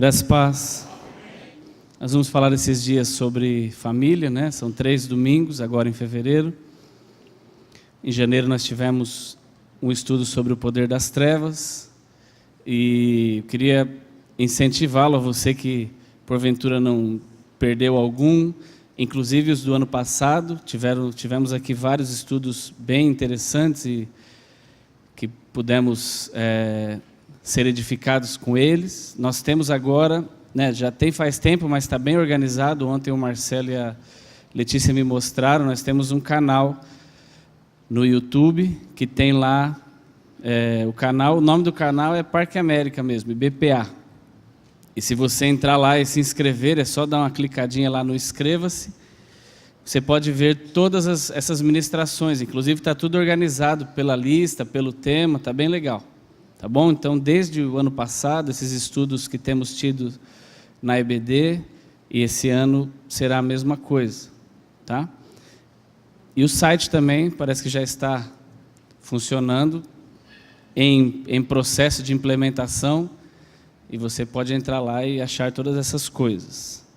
Graças e paz. Nós vamos falar esses dias sobre família, né? São 3 domingos, agora em fevereiro. Em janeiro nós tivemos um estudo sobre o poder das trevas. E eu queria incentivá-lo a você que, porventura, não perdeu algum, inclusive os do ano passado. Tivemos aqui vários estudos bem interessantes e que pudemos ser edificados com eles. Nós temos agora, né, faz tempo, mas está bem organizado. Ontem o Marcelo e a Letícia me mostraram, nós temos um canal no YouTube que tem lá, o nome do canal é Parque América mesmo, IBPA. E se você entrar lá e se inscrever, é só dar uma clicadinha lá no inscreva-se. Você pode ver todas essas ministrações, inclusive está tudo organizado pela lista, pelo tema, está bem legal. Tá bom? Então, desde o ano passado, esses estudos que temos tido na EBD, e esse ano será a mesma coisa. Tá? E o site também parece que já está funcionando, em processo de implementação, e você pode entrar lá e achar todas essas coisas.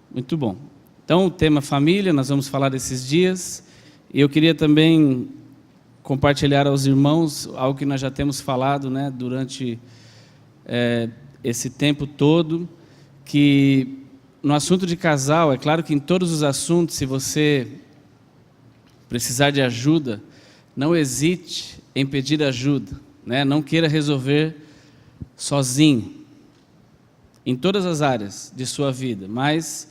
Muito bom. Então, o tema família, nós vamos falar desses dias, e eu queria também compartilhar aos irmãos algo que nós já temos falado, né, durante esse tempo todo, que no assunto de casal, é claro que em todos os assuntos, se você precisar de ajuda, não hesite em pedir ajuda, né? Não queira resolver sozinho, em todas as áreas de sua vida, mas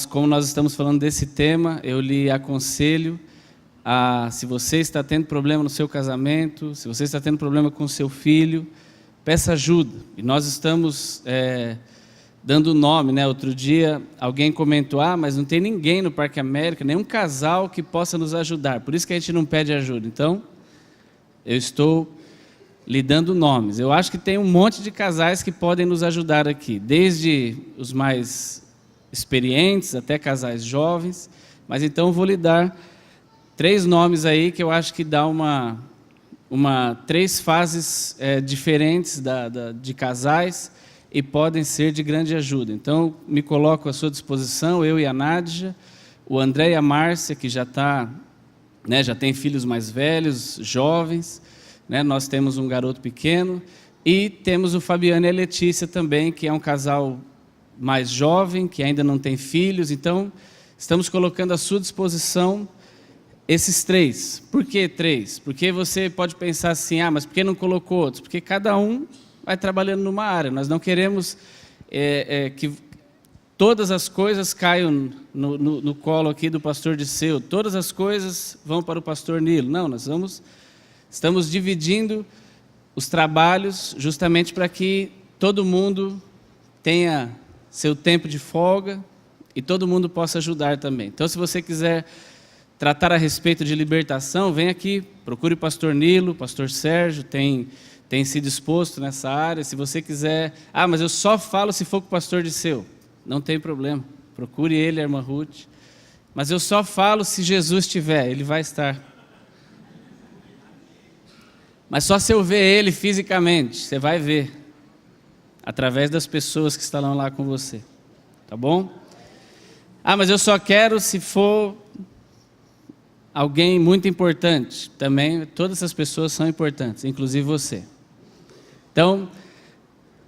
como nós estamos falando desse tema, eu lhe aconselho se você está tendo problema no seu casamento, se você está tendo problema com seu filho, peça ajuda. E nós estamos dando nome, né? Outro dia alguém comentou, mas não tem ninguém no Parque América, nenhum casal que possa nos ajudar, por isso que a gente não pede ajuda. Então, eu estou lhe dando nomes. Eu acho que tem um monte de casais que podem nos ajudar aqui, desde os mais experientes até casais jovens, mas então eu vou lhe dar 3 nomes aí que eu acho que dá 3 fases diferentes de casais e podem ser de grande ajuda. Então, me coloco à sua disposição, eu e a Nádia, o André e a Márcia, que já tem filhos mais velhos, jovens, né? Nós temos um garoto pequeno, e temos o Fabiano e a Letícia também, que é um casal mais jovem, que ainda não tem filhos. Então, estamos colocando à sua disposição esses 3. Por que 3? Porque você pode pensar assim, mas por que não colocou outros? Porque cada um vai trabalhando numa área. Nós não queremos que todas as coisas caiam no colo aqui do pastor Disseu, todas as coisas vão para o pastor Nilo. Não, estamos dividindo os trabalhos justamente para que todo mundo tenha seu tempo de folga e todo mundo possa ajudar também. Então, se você quiser tratar a respeito de libertação, vem aqui, procure o pastor Nilo, o pastor Sérgio, tem se disposto nessa área. Se você quiser, mas eu só falo se for com o pastor Disseu, não tem problema, procure ele, a irmã Ruth, mas eu só falo se Jesus estiver, ele vai estar. Mas só se eu ver ele fisicamente, você vai ver, através das pessoas que estarão lá com você, tá bom? Mas eu só quero se for alguém muito importante. Também, todas essas pessoas são importantes, inclusive você. Então,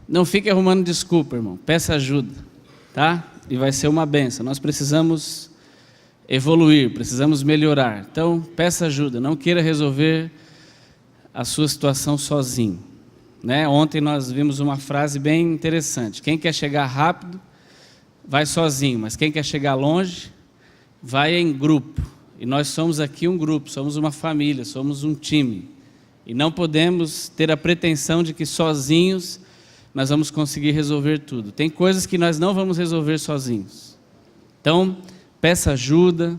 não fique arrumando desculpa, irmão. Peça ajuda, tá? E vai ser uma bênção. Nós precisamos evoluir, precisamos melhorar. Então, peça ajuda. Não queira resolver a sua situação sozinho, né? Ontem nós vimos uma frase bem interessante. Quem quer chegar rápido, vai sozinho. Mas quem quer chegar longe, vai em grupo. E nós somos aqui um grupo, somos uma família, somos um time. E não podemos ter a pretensão de que sozinhos nós vamos conseguir resolver tudo. Tem coisas que nós não vamos resolver sozinhos. Então, peça ajuda.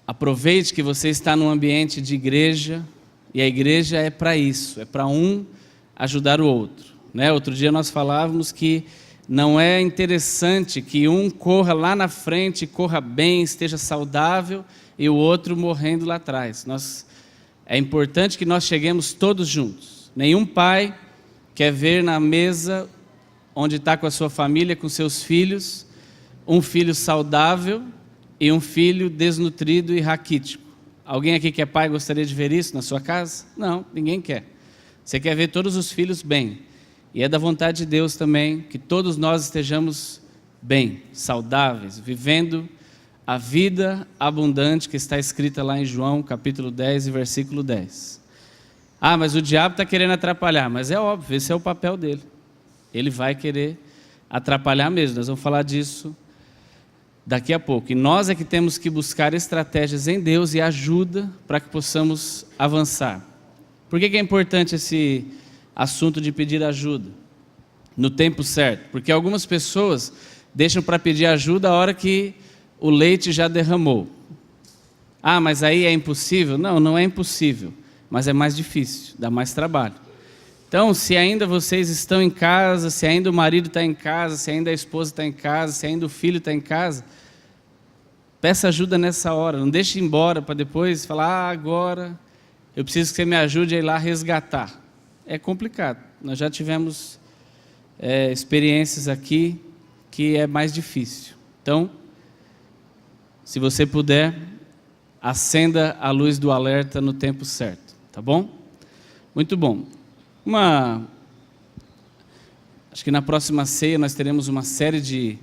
Aproveite que você está num ambiente de igreja, e a igreja é para isso, é para um ajudar o outro, né? Outro dia nós falávamos que não é interessante que um corra lá na frente, corra bem, esteja saudável, e o outro morrendo lá atrás. É importante que nós cheguemos todos juntos. Nenhum pai quer ver na mesa, onde está com a sua família, com seus filhos, um filho saudável e um filho desnutrido e raquítico. Alguém aqui que é pai gostaria de ver isso na sua casa? Não, ninguém quer. Você quer ver todos os filhos bem. E é da vontade de Deus também que todos nós estejamos bem, saudáveis, vivendo a vida abundante que está escrita lá em João, capítulo 10 e versículo 10. Ah, mas o diabo está querendo atrapalhar. Mas é óbvio, esse é o papel dele. Ele vai querer atrapalhar mesmo. Nós vamos falar disso daqui a pouco. E nós é que temos que buscar estratégias em Deus e ajuda para que possamos avançar. Por que é importante esse assunto de pedir ajuda no tempo certo? Porque algumas pessoas deixam para pedir ajuda a hora que o leite já derramou. Ah, mas aí é impossível? Não, não é impossível, mas é mais difícil, dá mais trabalho. Então, se ainda vocês estão em casa, se ainda o marido está em casa, se ainda a esposa está em casa, se ainda o filho está em casa, peça ajuda nessa hora, não deixe ir embora para depois falar, agora eu preciso que você me ajude a ir lá resgatar. É complicado, nós já tivemos experiências aqui que é mais difícil. Então, se você puder, acenda a luz do alerta no tempo certo, tá bom? Muito bom. Acho que na próxima ceia nós teremos uma série de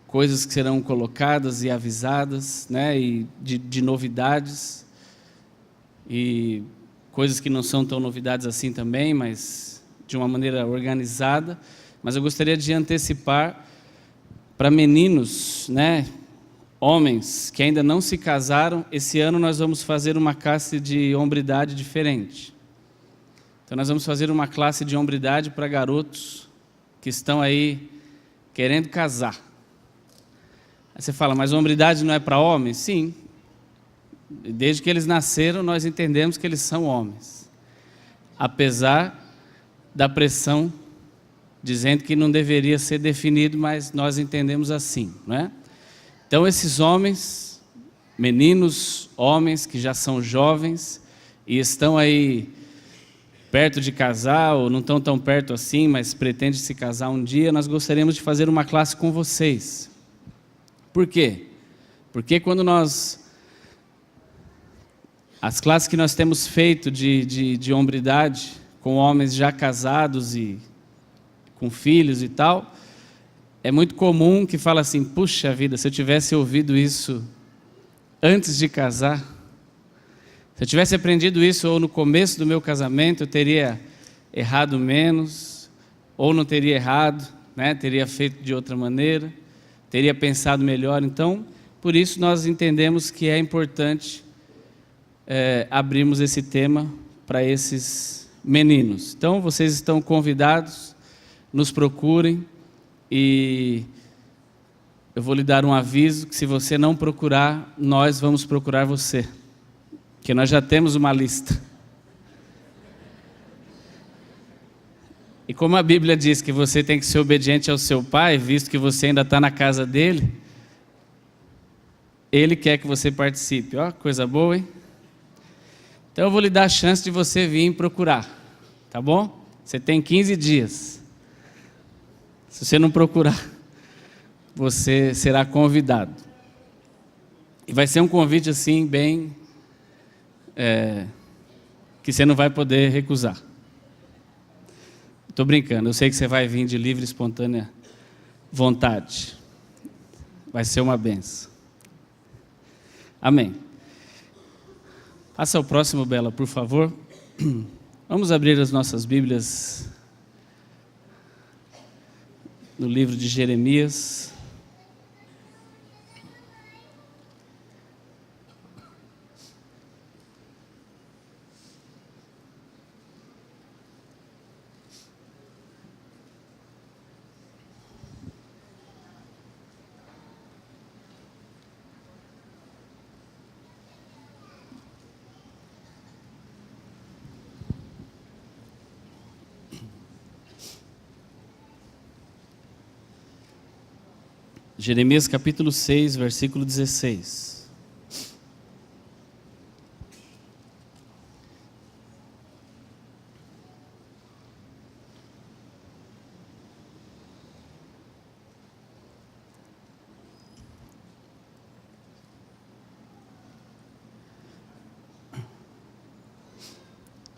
coisas que serão colocadas e avisadas, né? E de novidades, e coisas que não são tão novidades assim também, mas de uma maneira organizada. Mas eu gostaria de antecipar para meninos, né? Homens que ainda não se casaram. Esse ano nós vamos fazer uma classe de hombridade diferente. Então nós vamos fazer uma classe de hombridade para garotos que estão aí querendo casar. Aí você fala, mas hombridade não é para homens? Sim. Desde que eles nasceram, nós entendemos que eles são homens. Apesar da pressão dizendo que não deveria ser definido, mas nós entendemos assim, não é? Então esses homens, meninos, homens que já são jovens e estão aí perto de casar, ou não estão tão perto assim, mas pretendem se casar um dia, nós gostaríamos de fazer uma classe com vocês. Por quê? Porque quando as classes que nós temos feito de hombridade, com homens já casados e com filhos e tal, é muito comum que fala assim, puxa vida, se eu tivesse ouvido isso antes de casar, se eu tivesse aprendido isso ou no começo do meu casamento, eu teria errado menos, ou não teria errado, né? Teria feito de outra maneira, teria pensado melhor. Então, por isso nós entendemos que é importante abrirmos esse tema para esses meninos. Então, vocês estão convidados, nos procurem, e eu vou lhe dar um aviso que se você não procurar, nós vamos procurar você. Que nós já temos uma lista. E como a Bíblia diz que você tem que ser obediente ao seu pai, visto que você ainda está na casa dele, ele quer que você participe. Ó, coisa boa, hein? Então eu vou lhe dar a chance de você vir procurar, tá bom? Você tem 15 dias. Se você não procurar, você será convidado. E vai ser um convite assim, bem... que você não vai poder recusar. Estou brincando, eu sei que você vai vir de livre e espontânea vontade. Vai ser uma benção. Amém. Passa ao próximo, Bela, por favor. Vamos abrir as nossas Bíblias no livro de Jeremias. Jeremias capítulo 6, versículo 16.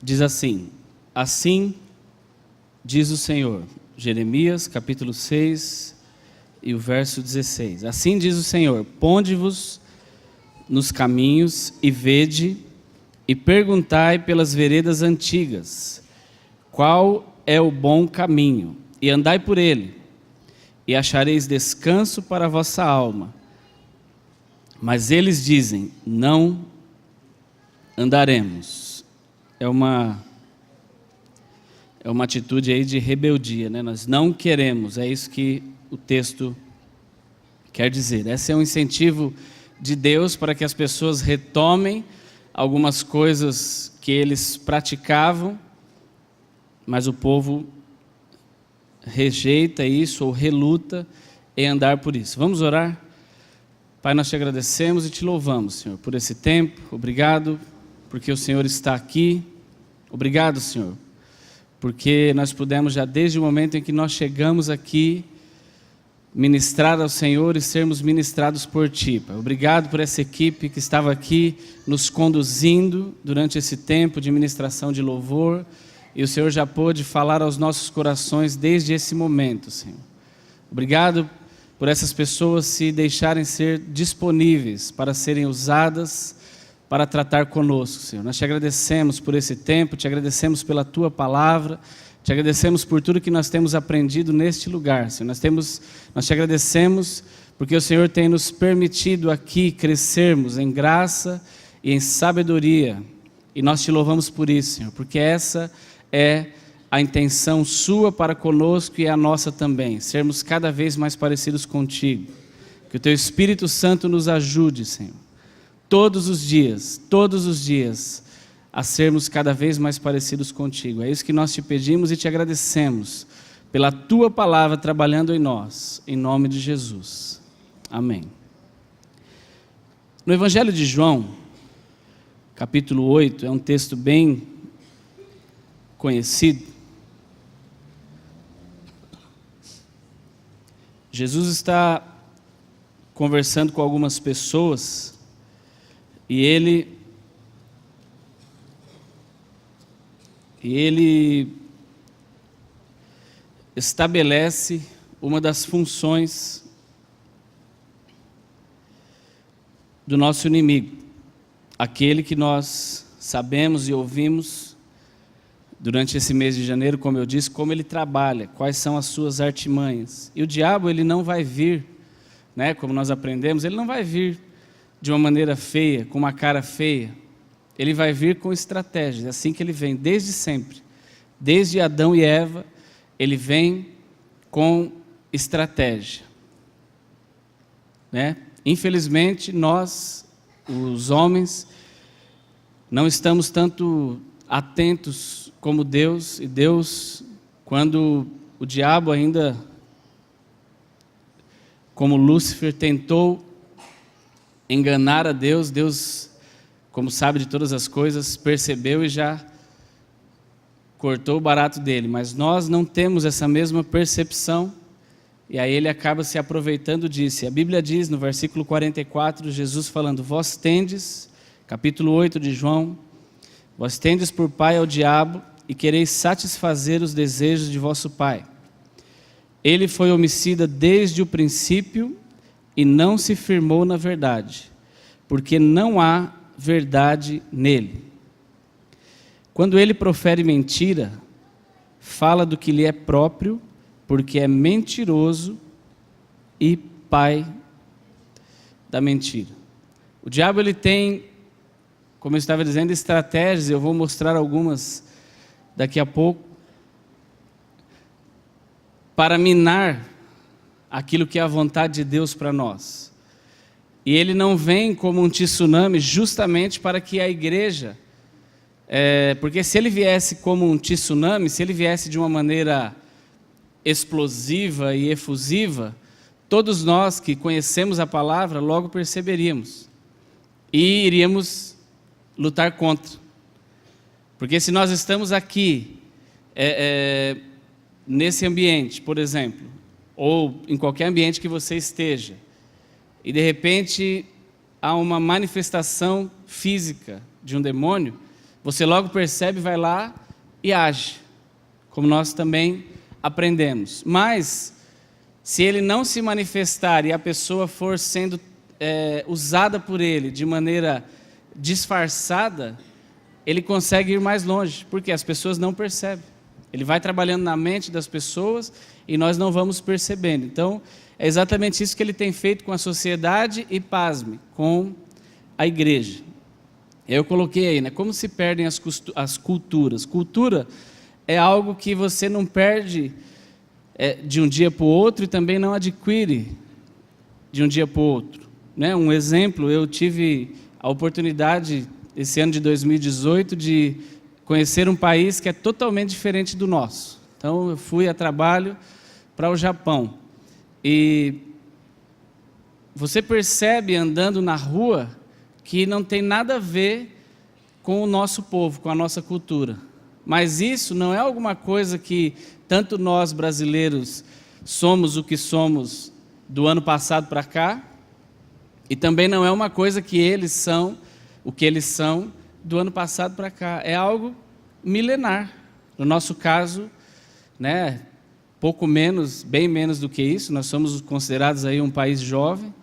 diz assim: assim diz o Senhor. Jeremias, capítulo 6 e o verso 16. Assim diz o Senhor: ponde-vos nos caminhos e vede, e perguntai pelas veredas antigas, qual é o bom caminho, e andai por ele, e achareis descanso para a vossa alma. Mas eles dizem: não andaremos. É uma atitude aí de rebeldia, né? Nós não queremos, é isso que o texto quer dizer. Esse é um incentivo de Deus para que as pessoas retomem algumas coisas que eles praticavam, mas o povo rejeita isso ou reluta em andar por isso. Vamos orar? Pai, nós te agradecemos e te louvamos, Senhor, por esse tempo. Obrigado porque o Senhor está aqui. Obrigado, Senhor, porque nós pudemos já desde o momento em que nós chegamos aqui ministrar ao Senhor e sermos ministrados por Ti. Pai. Obrigado por essa equipe que estava aqui nos conduzindo durante esse tempo de ministração de louvor, e o Senhor já pôde falar aos nossos corações desde esse momento, Senhor. Obrigado por essas pessoas se deixarem ser disponíveis para serem usadas para tratar conosco, Senhor. Nós te agradecemos por esse tempo, te agradecemos pela Tua palavra, te agradecemos por tudo que nós temos aprendido neste lugar, Senhor. Nós te agradecemos porque o Senhor tem nos permitido aqui crescermos em graça e em sabedoria, e nós te louvamos por isso, Senhor, porque essa é a intenção Sua para conosco e a nossa também, sermos cada vez mais parecidos contigo. Que o Teu Espírito Santo nos ajude, Senhor, todos os dias, a sermos cada vez mais parecidos contigo. É isso que nós te pedimos e te agradecemos pela Tua palavra trabalhando em nós, em nome de Jesus. Amém. No Evangelho de João, capítulo 8, é um texto bem conhecido. Jesus está conversando com algumas pessoas e ele estabelece uma das funções do nosso inimigo, aquele que nós sabemos e ouvimos durante esse mês de janeiro, como eu disse, como ele trabalha, quais são as suas artimanhas. E o diabo, ele não vai vir, né, como nós aprendemos, ele não vai vir de uma maneira feia, com uma cara feia. Ele vai vir com estratégias, é assim que ele vem, desde sempre. Desde Adão e Eva, ele vem com estratégia. Né? Infelizmente, nós, os homens, não estamos tanto atentos como Deus, e Deus, quando o diabo ainda, como Lúcifer, tentou enganar a Deus, Deus, como sabe de todas as coisas, percebeu e já cortou o barato dele, mas nós não temos essa mesma percepção, e aí ele acaba se aproveitando disso. E a Bíblia diz no versículo 44, Jesus falando: vós tendes, capítulo 8 de João, vós tendes por pai ao diabo, e quereis satisfazer os desejos de vosso pai. Ele foi homicida desde o princípio, e não se firmou na verdade, porque não há verdade nele. Quando ele profere mentira, fala do que lhe é próprio, porque é mentiroso e pai da mentira. O diabo, ele tem, como eu estava dizendo, estratégias, eu vou mostrar algumas daqui a pouco, para minar aquilo que é a vontade de Deus para nós. E ele não vem como um tsunami justamente para que a igreja, porque se ele viesse como um tsunami, se ele viesse de uma maneira explosiva e efusiva, todos nós que conhecemos a palavra logo perceberíamos e iríamos lutar contra. Porque se nós estamos aqui, nesse ambiente, por exemplo, ou em qualquer ambiente que você esteja, e de repente há uma manifestação física de um demônio, você logo percebe, vai lá e age, como nós também aprendemos. Mas, se ele não se manifestar e a pessoa for sendo usada por ele de maneira disfarçada, ele consegue ir mais longe, porque as pessoas não percebem. Ele vai trabalhando na mente das pessoas e nós não vamos percebendo. Então, é exatamente isso que ele tem feito com a sociedade e, pasme, com a igreja. Eu coloquei aí, como se perdem as culturas. Cultura é algo que você não perde de um dia para o outro e também não adquire de um dia para o outro. Um exemplo, eu tive a oportunidade, esse ano de 2018, de conhecer um país que é totalmente diferente do nosso. Então, eu fui a trabalho para o Japão. E você percebe andando na rua que não tem nada a ver com o nosso povo, com a nossa cultura. Mas isso não é alguma coisa que tanto nós brasileiros somos o que somos do ano passado para cá, e também não é uma coisa que eles são o que eles são do ano passado para cá. É algo milenar. No nosso caso, pouco menos, bem menos do que isso, nós somos considerados aí um país jovem,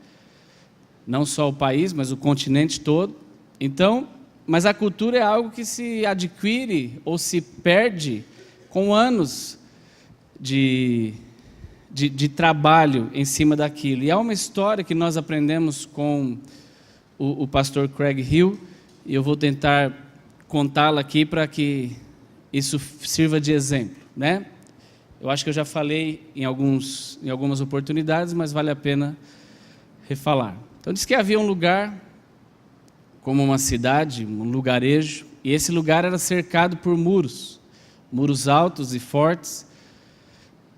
não só o país, mas o continente todo. Então, mas a cultura é algo que se adquire ou se perde com anos de trabalho em cima daquilo. E há uma história que nós aprendemos com o pastor Craig Hill, e eu vou tentar contá-la aqui para que isso sirva de exemplo, Eu acho que eu já falei em algumas oportunidades, mas vale a pena refalar. Então, diz que havia um lugar, como uma cidade, um lugarejo, e esse lugar era cercado por muros altos e fortes,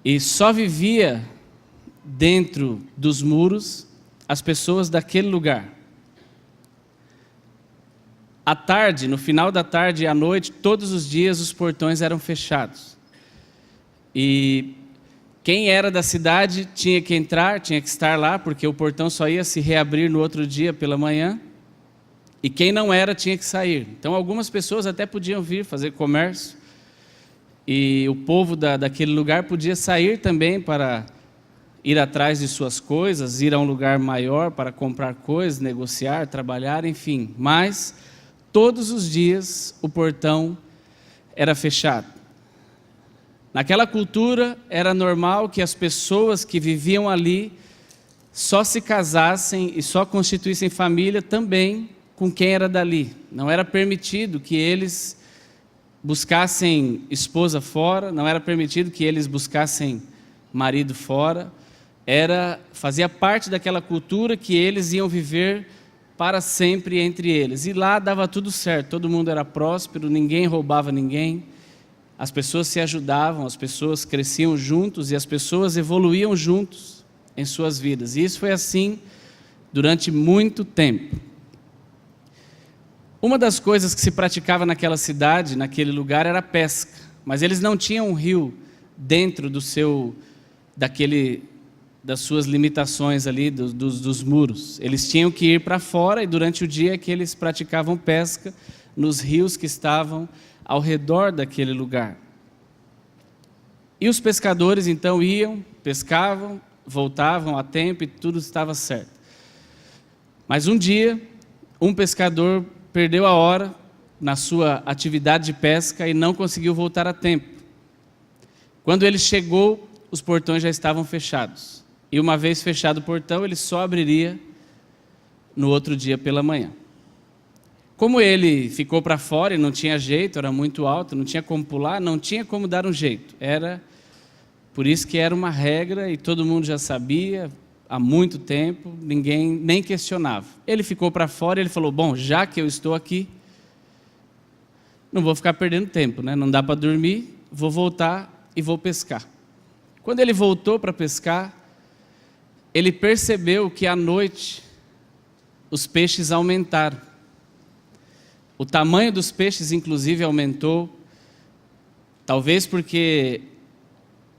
e só vivia dentro dos muros as pessoas daquele lugar. À tarde, no final da tarde e à noite, todos os dias os portões eram fechados. E quem era da cidade tinha que entrar, tinha que estar lá, porque o portão só ia se reabrir no outro dia pela manhã. E quem não era tinha que sair. Então algumas pessoas até podiam vir fazer comércio. E o povo daquele lugar podia sair também para ir atrás de suas coisas, ir a um lugar maior para comprar coisas, negociar, trabalhar, enfim. Mas todos os dias o portão era fechado. Naquela cultura era normal que as pessoas que viviam ali só se casassem e só constituíssem família também com quem era dali. Não era permitido que eles buscassem esposa fora, não era permitido que eles buscassem marido fora. Fazia parte daquela cultura que eles iam viver para sempre entre eles. E lá dava tudo certo, todo mundo era próspero, ninguém roubava ninguém. As pessoas se ajudavam, as pessoas cresciam juntos e as pessoas evoluíam juntos em suas vidas. E isso foi assim durante muito tempo. Uma das coisas que se praticava naquela cidade, naquele lugar, era a pesca. Mas eles não tinham um rio dentro das suas limitações ali, dos muros. Eles tinham que ir para fora e durante o dia que eles praticavam pesca nos rios que estavam ao redor daquele lugar. E os pescadores então iam, pescavam, voltavam a tempo e tudo estava certo. Mas um dia, um pescador perdeu a hora na sua atividade de pesca e não conseguiu voltar a tempo. Quando ele chegou, os portões já estavam fechados. E uma vez fechado o portão, ele só abriria no outro dia pela manhã. Como ele ficou para fora e não tinha jeito, era muito alto, não tinha como pular, não tinha como dar um jeito. Por isso que era uma regra e todo mundo já sabia há muito tempo, ninguém nem questionava. Ele ficou para fora e ele falou, bom, já que eu estou aqui, não vou ficar perdendo tempo, não dá para dormir, vou voltar e vou pescar. Quando ele voltou para pescar, ele percebeu que à noite os peixes aumentaram. O tamanho dos peixes, inclusive, aumentou, talvez porque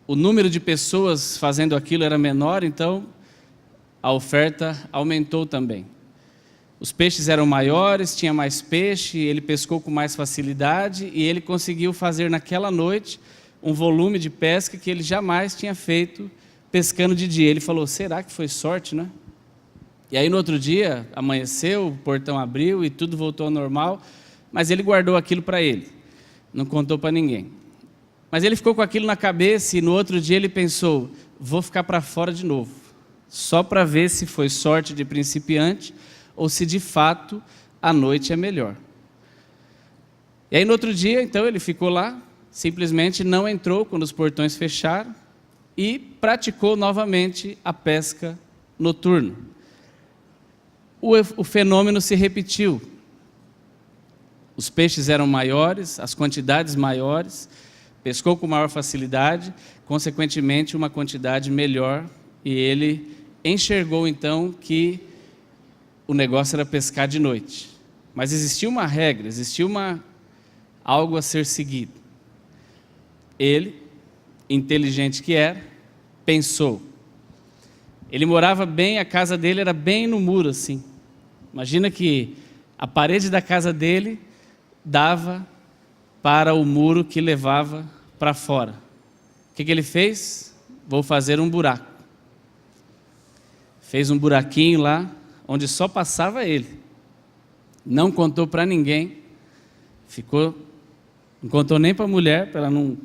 o número de pessoas fazendo aquilo era menor, então a oferta aumentou também. Os peixes eram maiores, tinha mais peixe, ele pescou com mais facilidade e ele conseguiu fazer naquela noite um volume de pesca que ele jamais tinha feito pescando de dia. Ele falou, será que foi sorte, né? E aí no outro dia, amanheceu, o portão abriu e tudo voltou ao normal, mas ele guardou aquilo para ele, não contou para ninguém. Mas ele ficou com aquilo na cabeça e no outro dia ele pensou, vou ficar para fora de novo, só para ver se foi sorte de principiante ou se de fato a noite é melhor. E aí no outro dia, então, ele ficou lá, simplesmente não entrou quando os portões fecharam e praticou novamente a pesca noturna. O fenômeno se repetiu. Os peixes eram maiores, as quantidades maiores, pescou com maior facilidade, consequentemente uma quantidade melhor, e ele enxergou então que o negócio era pescar de noite. Mas existia uma regra, existia algo a ser seguido. Ele, inteligente que era, pensou. Ele morava bem, a casa dele era bem no muro assim. Imagina que a parede da casa dele dava para o muro que levava para fora. O que ele fez? Vou fazer um buraco. Fez um buraquinho lá, onde só passava ele. Não contou para ninguém. Não contou nem para a mulher, para ela não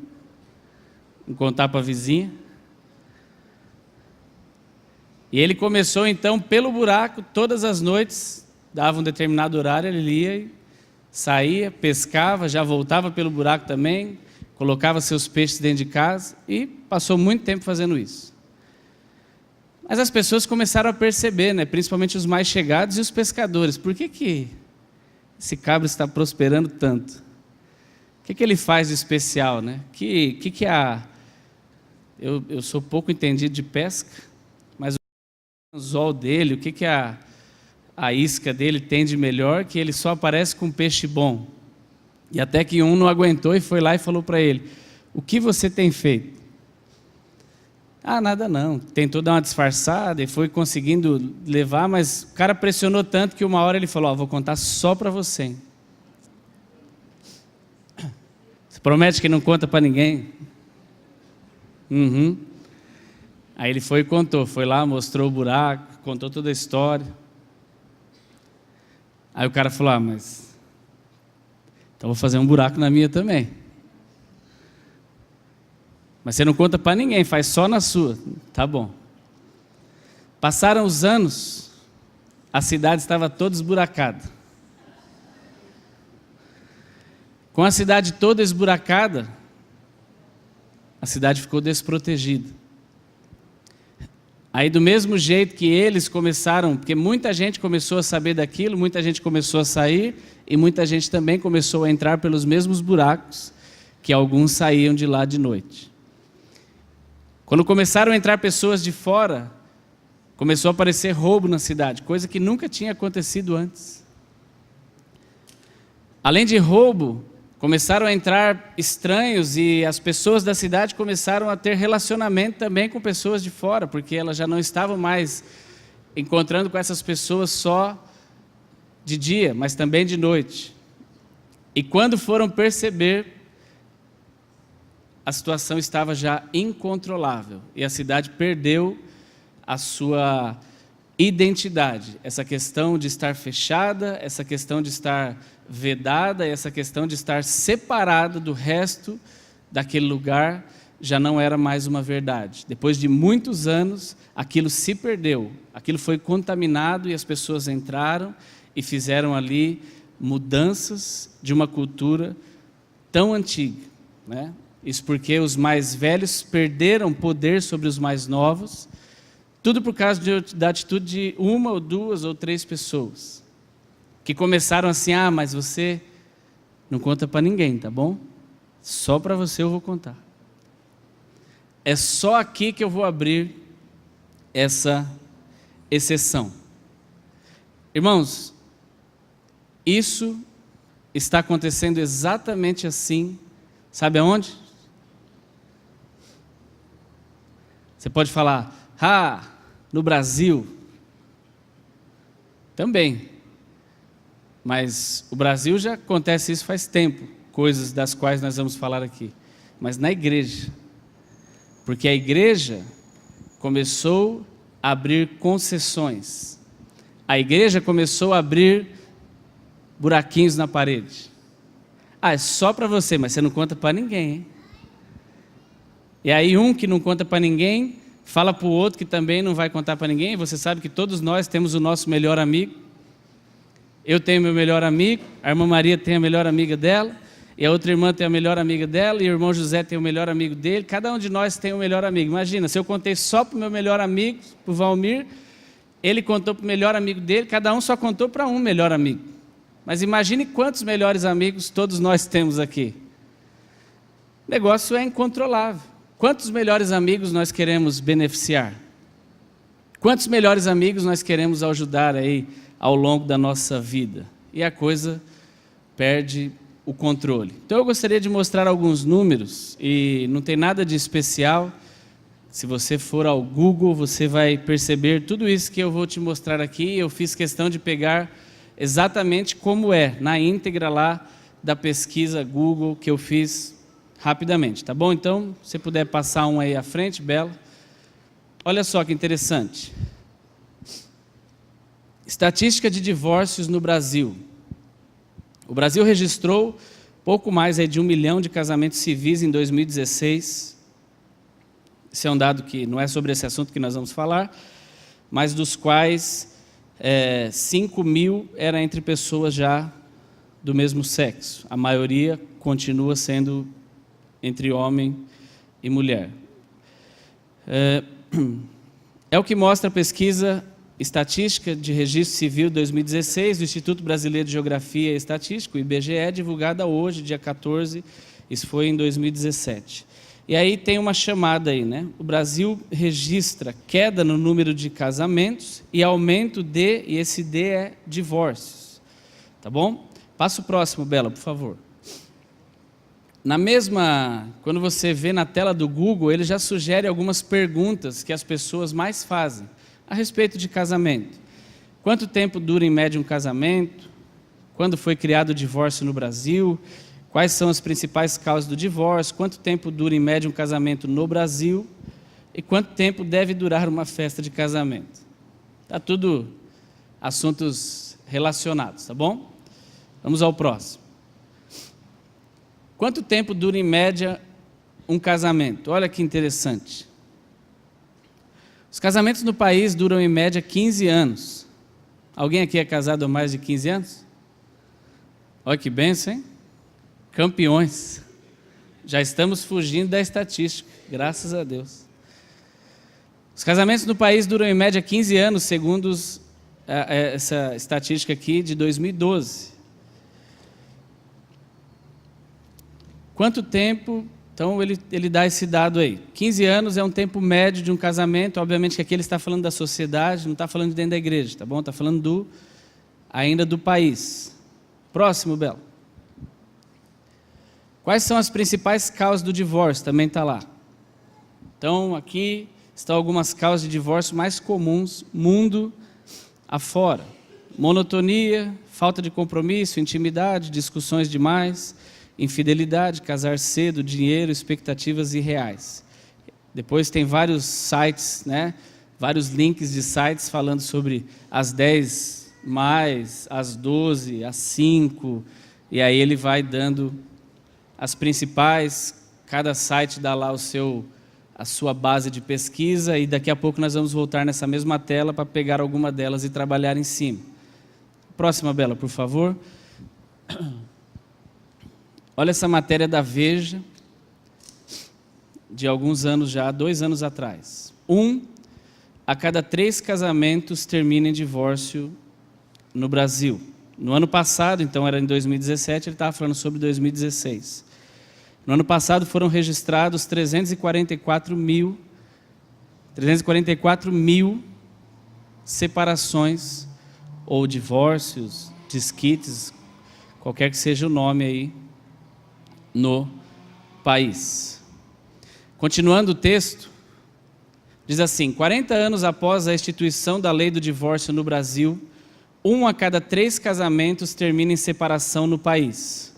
contar para a vizinha. E ele começou então pelo buraco, todas as noites, dava um determinado horário, ele ia e saía, pescava, já voltava pelo buraco também, colocava seus peixes dentro de casa e passou muito tempo fazendo isso. Mas as pessoas começaram a perceber, né, principalmente os mais chegados e os pescadores, por que esse cabra está prosperando tanto? O que ele faz de especial, né? Eu sou pouco entendido de pesca, mas o anzol dele, o que a isca dele tem de melhor, que ele só aparece com peixe bom. E até que um não aguentou e foi lá e falou para ele, o que você tem feito? Ah, nada não. Tentou dar uma disfarçada e foi conseguindo levar, mas o cara pressionou tanto que uma hora ele falou, vou contar só para você. Hein? Você promete que não conta para ninguém? Uhum. Aí ele foi e contou, foi lá, mostrou o buraco, contou toda a história. Aí o cara falou, mas então vou fazer um buraco na minha também. Mas você não conta para ninguém, faz só na sua. Tá bom. Passaram os anos, a cidade estava toda esburacada. Com a cidade toda esburacada, a cidade ficou desprotegida. Aí do mesmo jeito que eles começaram, porque muita gente começou a saber daquilo, muita gente começou a sair, e muita gente também começou a entrar pelos mesmos buracos, que alguns saíam de lá de noite. Quando começaram a entrar pessoas de fora, começou a aparecer roubo na cidade, coisa que nunca tinha acontecido antes. Além de roubo, começaram a entrar estranhos e as pessoas da cidade começaram a ter relacionamento também com pessoas de fora, porque elas já não estavam mais encontrando com essas pessoas só de dia, mas também de noite. E quando foram perceber, a situação estava já incontrolável e a cidade perdeu a sua identidade. Essa questão de estar fechada, essa questão de estar vedada, essa questão de estar separada do resto daquele lugar já não era mais uma verdade. Depois de muitos anos, aquilo se perdeu, aquilo foi contaminado e as pessoas entraram e fizeram ali mudanças de uma cultura tão antiga, né? Isso porque os mais velhos perderam poder sobre os mais novos, tudo por causa da atitude de uma ou duas ou três pessoas, que começaram assim, mas você não conta para ninguém, tá bom? Só para você eu vou contar. É só aqui que eu vou abrir essa exceção. Irmãos, isso está acontecendo exatamente assim, sabe aonde? Você pode falar, no Brasil. Também. Mas o Brasil já acontece isso faz tempo, coisas das quais nós vamos falar aqui. Mas na igreja, porque a igreja começou a abrir concessões. A igreja começou a abrir buraquinhos na parede. Ah, é só para você, mas você não conta para ninguém, hein? E aí um que não conta para ninguém, fala para o outro que também não vai contar para ninguém. Você sabe que todos nós temos o nosso melhor amigo. Eu tenho meu melhor amigo, a irmã Maria tem a melhor amiga dela, e a outra irmã tem a melhor amiga dela, e o irmão José tem o melhor amigo dele. Cada um de nós tem um melhor amigo. Imagina, se eu contei só para o meu melhor amigo, para o Valmir, ele contou para o melhor amigo dele, cada um só contou para um melhor amigo. Mas imagine quantos melhores amigos todos nós temos aqui. O negócio é incontrolável. Quantos melhores amigos nós queremos beneficiar? Quantos melhores amigos nós queremos ajudar aí ao longo da nossa vida? E a coisa perde o controle. Então eu gostaria de mostrar alguns números, e não tem nada de especial. Se você for ao Google, você vai perceber tudo isso que eu vou te mostrar aqui. Eu fiz questão de pegar exatamente como é, na íntegra lá da pesquisa Google que eu fiz rapidamente, tá bom? Então, se você puder passar um aí à frente, Bela. Olha só que interessante. Estatística de divórcios no Brasil. O Brasil registrou pouco mais aí de 1 milhão de casamentos civis em 2016. Esse é um dado que não é sobre esse assunto que nós vamos falar, mas dos quais 5 mil era entre pessoas já do mesmo sexo. A maioria continua sendo entre homem e mulher. É o que mostra a pesquisa Estatística de Registro Civil 2016 do Instituto Brasileiro de Geografia e Estatística, o IBGE, divulgada hoje, dia 14, isso foi em 2017. E aí tem uma chamada aí, né? O Brasil registra queda no número de casamentos e aumento de, e esse D é divórcios, tá bom? Passa o próximo, Bela, por favor. Quando você vê na tela do Google, ele já sugere algumas perguntas que as pessoas mais fazem a respeito de casamento. Quanto tempo dura em média um casamento? Quando foi criado o divórcio no Brasil? Quais são as principais causas do divórcio? Quanto tempo dura em média um casamento no Brasil? E quanto tempo deve durar uma festa de casamento? Tá tudo assuntos relacionados, tá bom? Vamos ao próximo. Quanto tempo dura em média um casamento? Olha que interessante. Os casamentos no país duram em média 15 anos. Alguém aqui é casado há mais de 15 anos? Olha que bênção, hein? Campeões. Já estamos fugindo da estatística, graças a Deus. Os casamentos no país duram em média 15 anos, segundo essa estatística aqui de 2012. Quanto tempo? Então ele dá esse dado aí. 15 anos é um tempo médio de um casamento. Obviamente que aqui ele está falando da sociedade, não está falando de dentro da igreja, tá bom? Está falando ainda do país. Próximo, Bela. Quais são as principais causas do divórcio? Também está lá. Então aqui estão algumas causas de divórcio mais comuns, mundo afora. Monotonia, falta de compromisso, intimidade, discussões demais, infidelidade, casar cedo, dinheiro, expectativas irreais. Depois tem vários sites, né? Vários links de sites falando sobre as 10 mais, as 12, as 5, e aí ele vai dando as principais, cada site dá lá a sua base de pesquisa, e daqui a pouco nós vamos voltar nessa mesma tela para pegar alguma delas e trabalhar em cima. Próxima, Bela, por favor. Olha essa matéria da Veja, de alguns anos já, 2 anos atrás. 1 a cada 3 casamentos termina em divórcio no Brasil. No ano passado, então era em 2017, ele estava falando sobre 2016. No ano passado foram registrados 344 mil separações ou divórcios, desquites, qualquer que seja o nome aí, no país. Continuando o texto, diz assim: 40 anos após a instituição da lei do divórcio no Brasil, 1 a cada 3 casamentos termina em separação no país.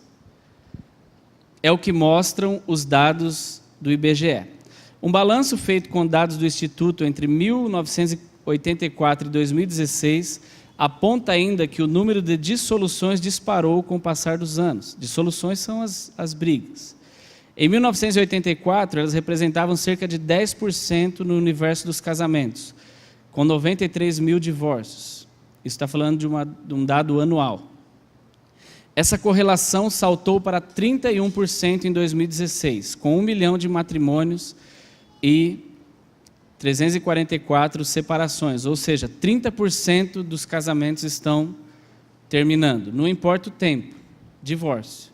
É o que mostram os dados do IBGE. Um balanço feito com dados do Instituto entre 1984 e 2016 aponta ainda que o número de dissoluções disparou com o passar dos anos. Dissoluções são as brigas. Em 1984, elas representavam cerca de 10% no universo dos casamentos, com 93 mil divórcios. Isso está falando de um dado anual. Essa correlação saltou para 31% em 2016, com 1 milhão de matrimônios e 344 separações, ou seja, 30% dos casamentos estão terminando. Não importa o tempo, divórcio.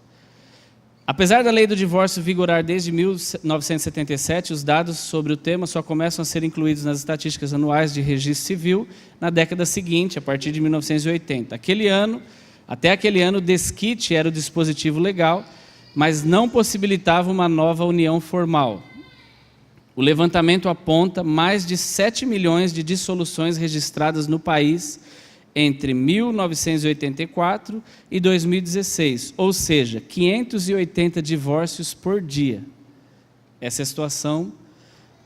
Apesar da lei do divórcio vigorar desde 1977, os dados sobre o tema só começam a ser incluídos nas estatísticas anuais de registro civil na década seguinte, a partir de 1980. Até aquele ano, o desquite era o dispositivo legal, mas não possibilitava uma nova união formal. O levantamento aponta mais de 7 milhões de dissoluções registradas no país entre 1984 e 2016, ou seja, 580 divórcios por dia. Essa é a situação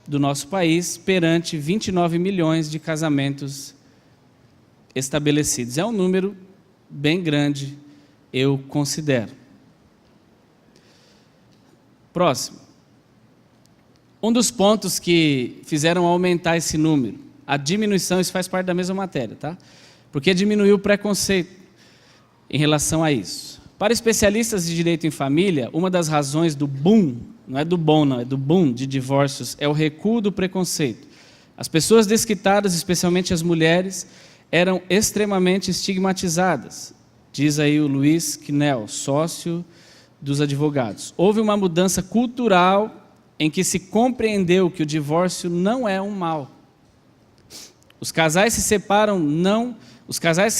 do nosso país perante 29 milhões de casamentos estabelecidos. É um número bem grande, eu considero. Próximo. Um dos pontos que fizeram aumentar esse número, a diminuição, isso faz parte da mesma matéria, tá? Porque diminuiu o preconceito em relação a isso. Para especialistas de direito em família, uma das razões do boom, não é do bom não, é do boom de divórcios, é o recuo do preconceito. As pessoas desquitadas, especialmente as mulheres, eram extremamente estigmatizadas, diz aí o Luiz Knell, sócio dos advogados. Houve uma mudança cultural em que se compreendeu que o divórcio não é um mal. Os casais que se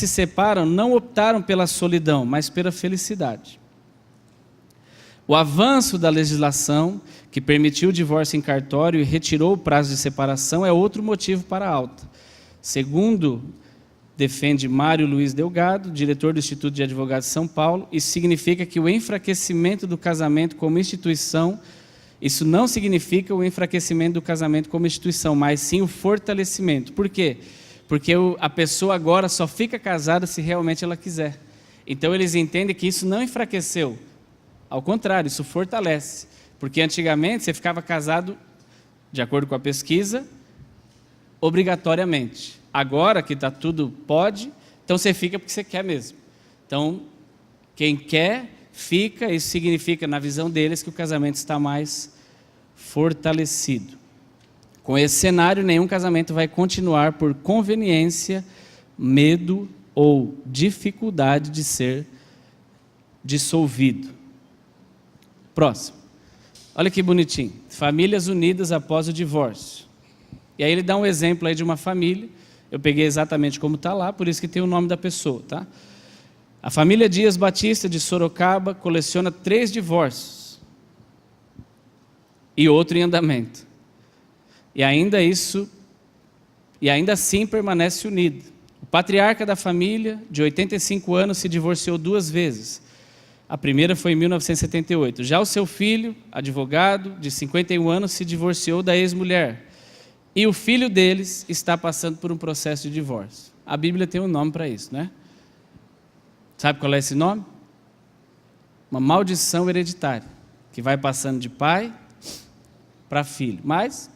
separam não optaram pela solidão, mas pela felicidade. O avanço da legislação, que permitiu o divórcio em cartório e retirou o prazo de separação, é outro motivo para a alta. Segundo defende Mário Luiz Delgado, diretor do Instituto de Advogados de São Paulo, isso significa que o enfraquecimento do casamento como instituição, isso não significa o enfraquecimento do casamento como instituição, mas sim o fortalecimento. Por quê? Porque a pessoa agora só fica casada se realmente ela quiser. Então eles entendem que isso não enfraqueceu. Ao contrário, isso fortalece. Porque antigamente você ficava casado, de acordo com a pesquisa, obrigatoriamente. Agora que está tudo pode, então você fica porque você quer mesmo. Então, quem quer, fica. Isso significa, na visão deles, que o casamento está mais fortalecido. Com esse cenário, nenhum casamento vai continuar por conveniência, medo ou dificuldade de ser dissolvido. Próximo. Olha que bonitinho. Famílias unidas após o divórcio. E aí ele dá um exemplo aí de uma família. Eu peguei exatamente como está lá, por isso que tem o nome da pessoa, tá? A família Dias Batista de Sorocaba coleciona 3 divórcios. E outro em andamento. E ainda assim permanece unido. O patriarca da família, de 85 anos, se divorciou 2 vezes. A primeira foi em 1978. Já o seu filho, advogado, de 51 anos, se divorciou da ex-mulher. E o filho deles está passando por um processo de divórcio. A Bíblia tem um nome para isso, né? Sabe qual é esse nome? Uma maldição hereditária, que vai passando de pai para filho. Mas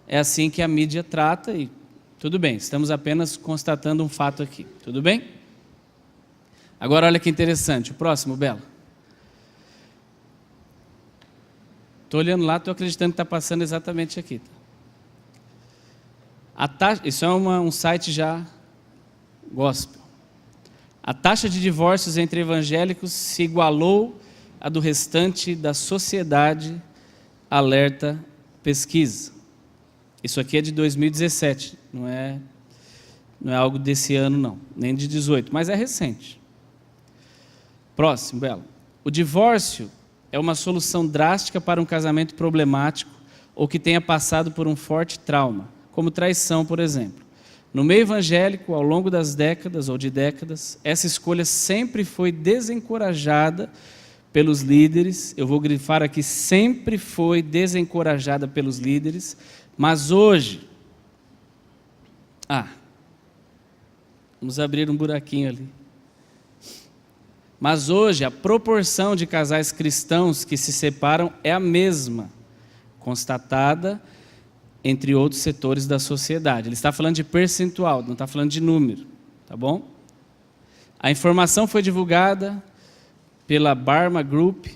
é assim que a mídia trata e tudo bem, estamos apenas constatando um fato aqui. Tudo bem? Agora olha que interessante, o próximo, Bela. Estou olhando lá, estou acreditando que está passando exatamente aqui. Isso é um site já gospel. A taxa de divórcios entre evangélicos se igualou à do restante da sociedade, alerta pesquisa. Isso aqui é de 2017, não é algo desse ano não, nem de 18, mas é recente. Próximo, Bela. O divórcio é uma solução drástica para um casamento problemático ou que tenha passado por um forte trauma, como traição, por exemplo. No meio evangélico, ao longo das décadas ou de décadas, essa escolha sempre foi desencorajada pelos líderes. Eu vou grifar aqui, sempre foi desencorajada pelos líderes, mas hoje... vamos abrir um buraquinho ali. Mas hoje a proporção de casais cristãos que se separam é a mesma, constatada entre outros setores da sociedade. Ele está falando de percentual, não está falando de número, tá bom? A informação foi divulgada pela Barna Group,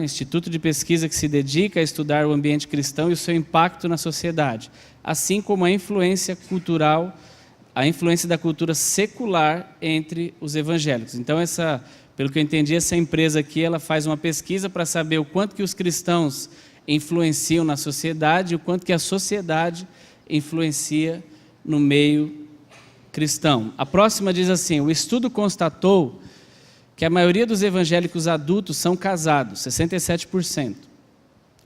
Instituto de Pesquisa que se dedica a estudar o ambiente cristão e o seu impacto na sociedade, assim como a influência cultural, a influência da cultura secular entre os evangélicos. Então, pelo que eu entendi, essa empresa aqui, ela faz uma pesquisa para saber o quanto que os cristãos influenciam na sociedade e o quanto que a sociedade influencia no meio cristão. A próxima diz assim: o estudo constatou que a maioria dos evangélicos adultos são casados, 67%.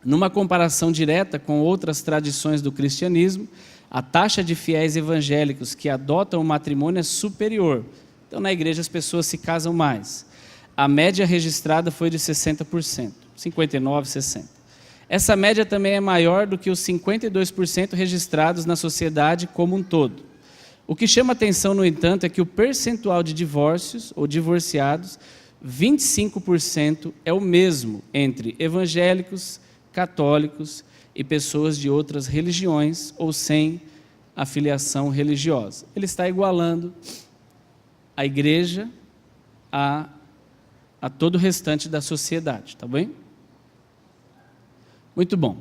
Numa comparação direta com outras tradições do cristianismo, a taxa de fiéis evangélicos que adotam o matrimônio é superior. Então, na igreja, as pessoas se casam mais. A média registrada foi de 60%, 59%, 60%. Essa média também é maior do que os 52% registrados na sociedade como um todo. O que chama atenção, no entanto, é que o percentual de divórcios ou divorciados, 25%, é o mesmo entre evangélicos, católicos e pessoas de outras religiões ou sem afiliação religiosa. Ele está igualando a igreja a todo o restante da sociedade, tá bem? Muito bom.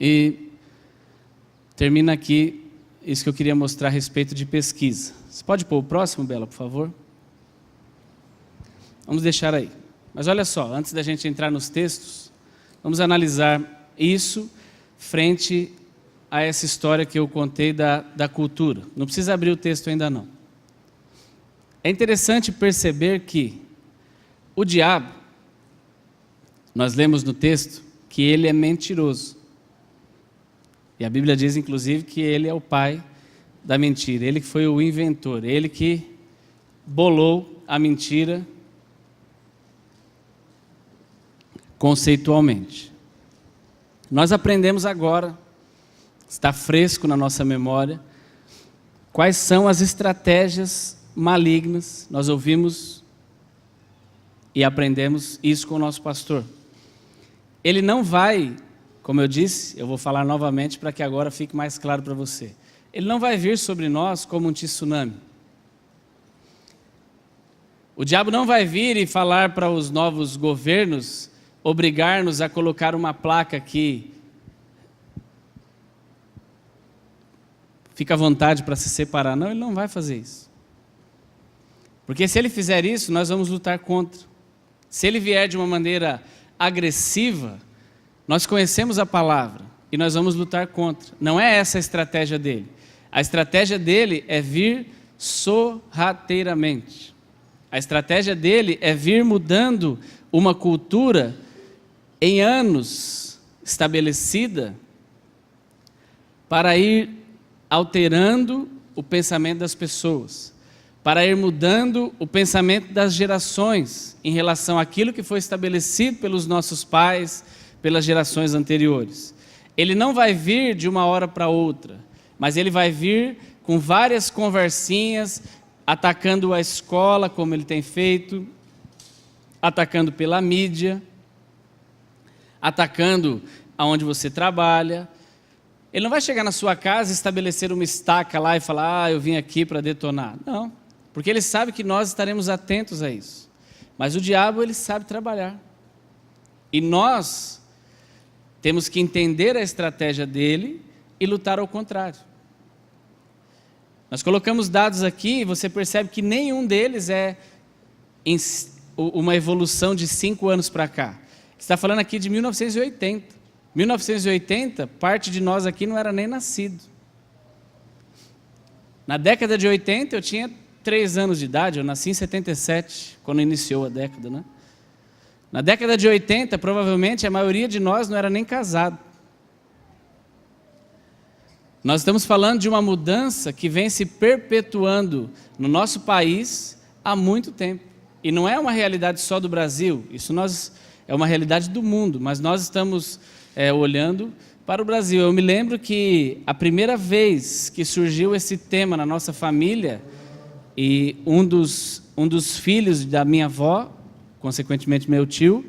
E termina aqui isso que eu queria mostrar a respeito de pesquisa. Você pode pôr o próximo, Bela, por favor? Vamos deixar aí. Mas olha só, antes da gente entrar nos textos, vamos analisar isso frente a essa história que eu contei da cultura. Não precisa abrir o texto ainda não. É interessante perceber que o diabo, nós lemos no texto, que ele é mentiroso. E a Bíblia diz, inclusive, que ele é o pai da mentira. Ele que foi o inventor, ele que bolou a mentira conceitualmente. Nós aprendemos agora, está fresco na nossa memória, quais são as estratégias malignas. Nós ouvimos e aprendemos isso com o nosso pastor. Ele não vai, como eu disse, eu vou falar novamente para que agora fique mais claro para você. Ele não vai vir sobre nós como um tsunami. O diabo não vai vir e falar para os novos governos, obrigar-nos a colocar uma placa aqui. Fica à vontade para se separar. Não, ele não vai fazer isso. Porque se ele fizer isso, nós vamos lutar contra. Se ele vier de uma maneira agressiva, nós conhecemos a palavra e nós vamos lutar contra. Não é essa a estratégia dele. A estratégia dele é vir sorrateiramente. A estratégia dele é vir mudando uma cultura em anos estabelecida para ir alterando o pensamento das pessoas, para ir mudando o pensamento das gerações em relação àquilo que foi estabelecido pelos nossos pais, pelas gerações anteriores. Ele não vai vir de uma hora para outra, mas ele vai vir com várias conversinhas, atacando a escola, como ele tem feito, atacando pela mídia, atacando aonde você trabalha. Ele não vai chegar na sua casa e estabelecer uma estaca lá e falar, eu vim aqui para detonar. Não, porque ele sabe que nós estaremos atentos a isso. Mas o diabo, ele sabe trabalhar. E nós temos que entender a estratégia dele e lutar ao contrário. Nós colocamos dados aqui e você percebe que nenhum deles é uma evolução de 5 anos para cá. Está falando aqui de 1980. 1980, parte de nós aqui não era nem nascido. Na década de 80, eu tinha 3 anos de idade, eu nasci em 77, quando iniciou a década, né? Na década de 80, provavelmente, a maioria de nós não era nem casado. Nós estamos falando de uma mudança que vem se perpetuando no nosso país há muito tempo. E não é uma realidade só do Brasil, é uma realidade do mundo, mas nós estamos olhando para o Brasil. Eu me lembro que a primeira vez que surgiu esse tema na nossa família, e um dos filhos da minha avó, consequentemente meu tio,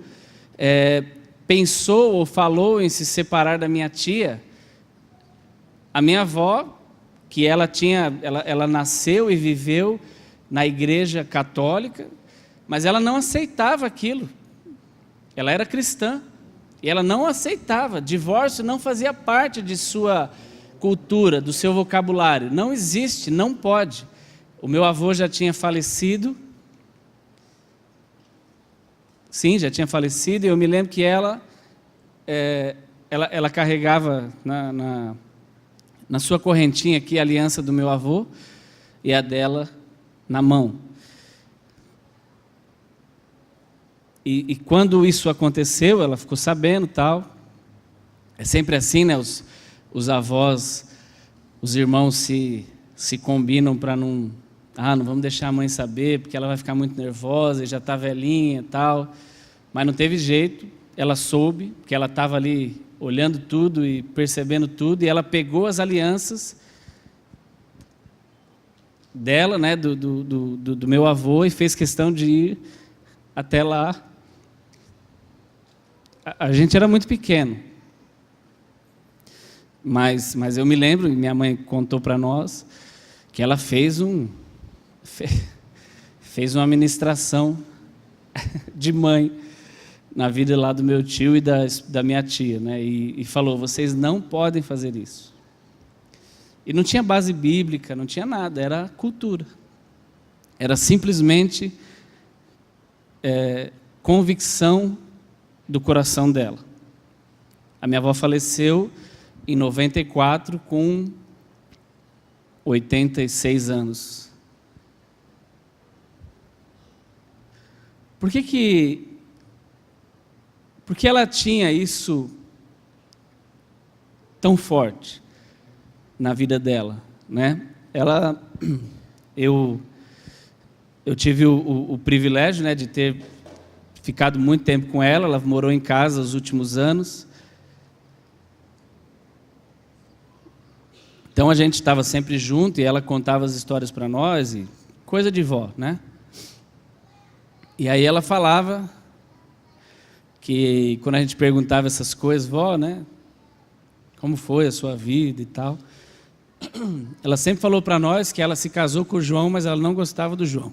pensou ou falou em se separar da minha tia. A minha avó, que ela nasceu e viveu na igreja católica, mas ela não aceitava aquilo. Ela era cristã e ela não aceitava. Divórcio não fazia parte de sua cultura, do seu vocabulário. Não existe, não pode. O meu avô já tinha falecido. Sim, já tinha falecido. E eu me lembro que ela carregava na sua correntinha aqui a aliança do meu avô e a dela na mão. E quando isso aconteceu, ela ficou sabendo, tal. É sempre assim, né? Os avós, os irmãos se combinam para não vamos deixar a mãe saber, porque ela vai ficar muito nervosa e já está velhinha e tal. Mas não teve jeito, ela soube, porque ela estava ali olhando tudo e percebendo tudo, e ela pegou as alianças dela, né, do meu avô, e fez questão de ir até lá. A gente era muito pequeno, mas eu me lembro, e minha mãe contou para nós, que ela fez uma ministração de mãe na vida lá do meu tio e da minha tia, né? E falou: vocês não podem fazer isso. E não tinha base bíblica, não tinha nada, era cultura. Era simplesmente convicção do coração dela. A minha avó faleceu em 94 com 86 anos. Por que ela tinha isso tão forte na vida dela, né? Eu tive o privilégio, né, de ter ficado muito tempo com ela. Ela morou em casa os últimos anos. Então a gente estava sempre junto e ela contava as histórias para nós, e coisa de vó, né? E aí ela falava que quando a gente perguntava essas coisas, vó, né? Como foi a sua vida e tal? Ela sempre falou para nós que ela se casou com o João, mas ela não gostava do João.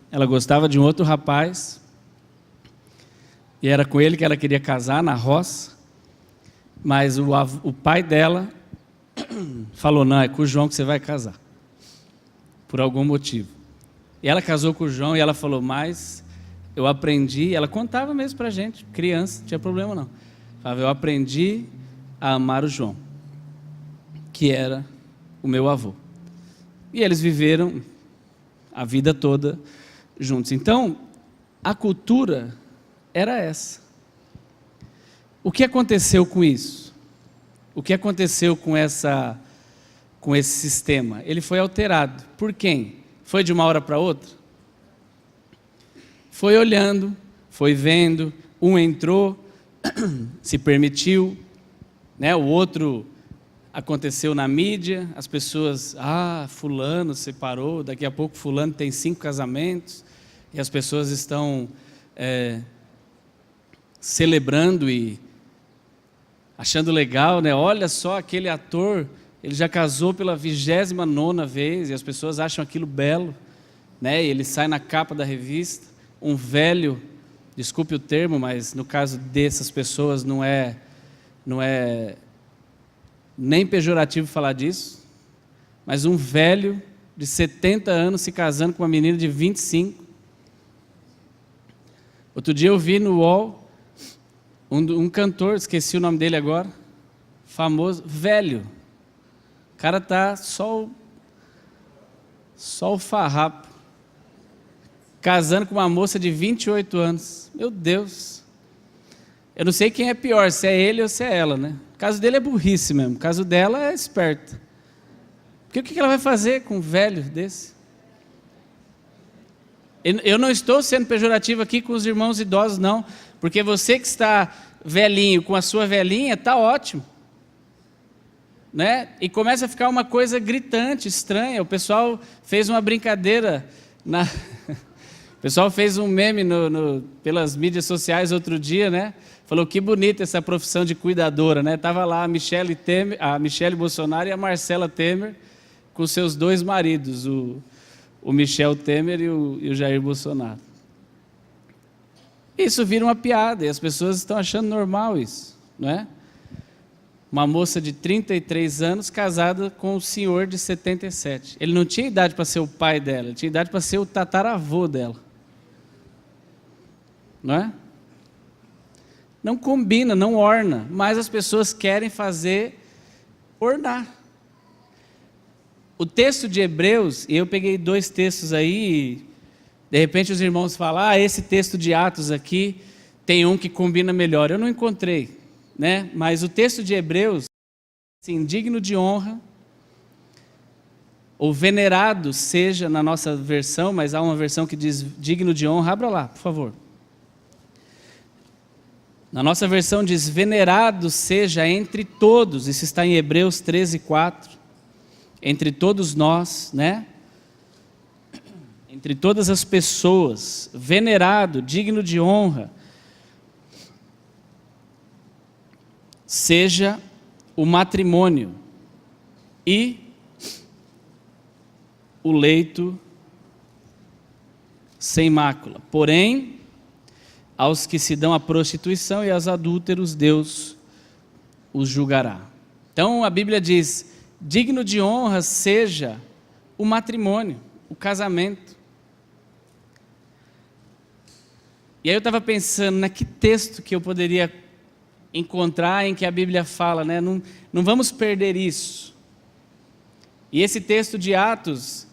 Ela gostava de um outro rapaz, e era com ele que ela queria casar, na roça, mas o pai dela falou: não, é com o João que você vai casar, por algum motivo. E ela casou com o João, e ela falou: mas eu aprendi, ela contava mesmo para a gente, criança, não tinha problema não. Falava: eu aprendi a amar o João, que era o meu avô. E eles viveram a vida toda juntos. Então, a cultura era essa. O que aconteceu com isso? O que aconteceu com esse sistema? Ele foi alterado. Por quem? Foi de uma hora para outra? Foi olhando, foi vendo, um entrou, se permitiu, né? O outro aconteceu na mídia, as pessoas, fulano separou, daqui a pouco fulano tem 5 casamentos, e as pessoas estão celebrando e achando legal, né? Olha só, aquele ator, ele já casou pela 29ª vez, e as pessoas acham aquilo belo, né? E ele sai na capa da revista, um velho, desculpe o termo, mas no caso dessas pessoas não é nem pejorativo falar disso, mas um velho de 70 anos se casando com uma menina de 25. Outro dia eu vi no UOL um cantor, esqueci o nome dele agora, famoso, velho. O cara tá só o farrapo, casando com uma moça de 28 anos. Meu Deus! Eu não sei quem é pior, se é ele ou se é ela, né? O caso dele é burrice mesmo, o caso dela é esperta. Porque o que ela vai fazer com um velho desse? Eu não estou sendo pejorativo aqui com os irmãos idosos, não. Porque você que está velhinho com a sua velhinha, está ótimo. Né? E começa a ficar uma coisa gritante, estranha. O pessoal fez uma brincadeira, o pessoal fez um meme pelas mídias sociais outro dia, né? Falou que bonita essa profissão de cuidadora, né? Tava lá a Michele Bolsonaro e a Marcela Temer com seus dois maridos, o Michel Temer e o Jair Bolsonaro. Isso vira uma piada e as pessoas estão achando normal isso, não é? Uma moça de 33 anos casada com um senhor de 77. Ele não tinha idade para ser o pai dela, ele tinha idade para ser o tataravô dela. Não é? Não combina, não orna, mas as pessoas querem fazer ornar. O texto de Hebreus, e eu peguei 2 textos aí, de repente os irmãos falam, esse texto de Atos aqui, tem um que combina melhor. Eu não encontrei. Né? Mas o texto de Hebreus, assim, digno de honra, ou venerado seja na nossa versão, mas há uma versão que diz digno de honra, abra lá, por favor. Na nossa versão diz venerado seja entre todos, isso está em Hebreus 13:4, entre todos nós, né? Entre todas as pessoas, venerado, digno de honra, seja o matrimônio e o leito sem mácula. Porém, aos que se dão à prostituição e aos adúlteros, Deus os julgará. Então a Bíblia diz, digno de honra seja o matrimônio, o casamento. E aí eu estava pensando, que texto que eu poderia encontrar em que a Bíblia fala, né? Não vamos perder isso. E esse texto de Atos,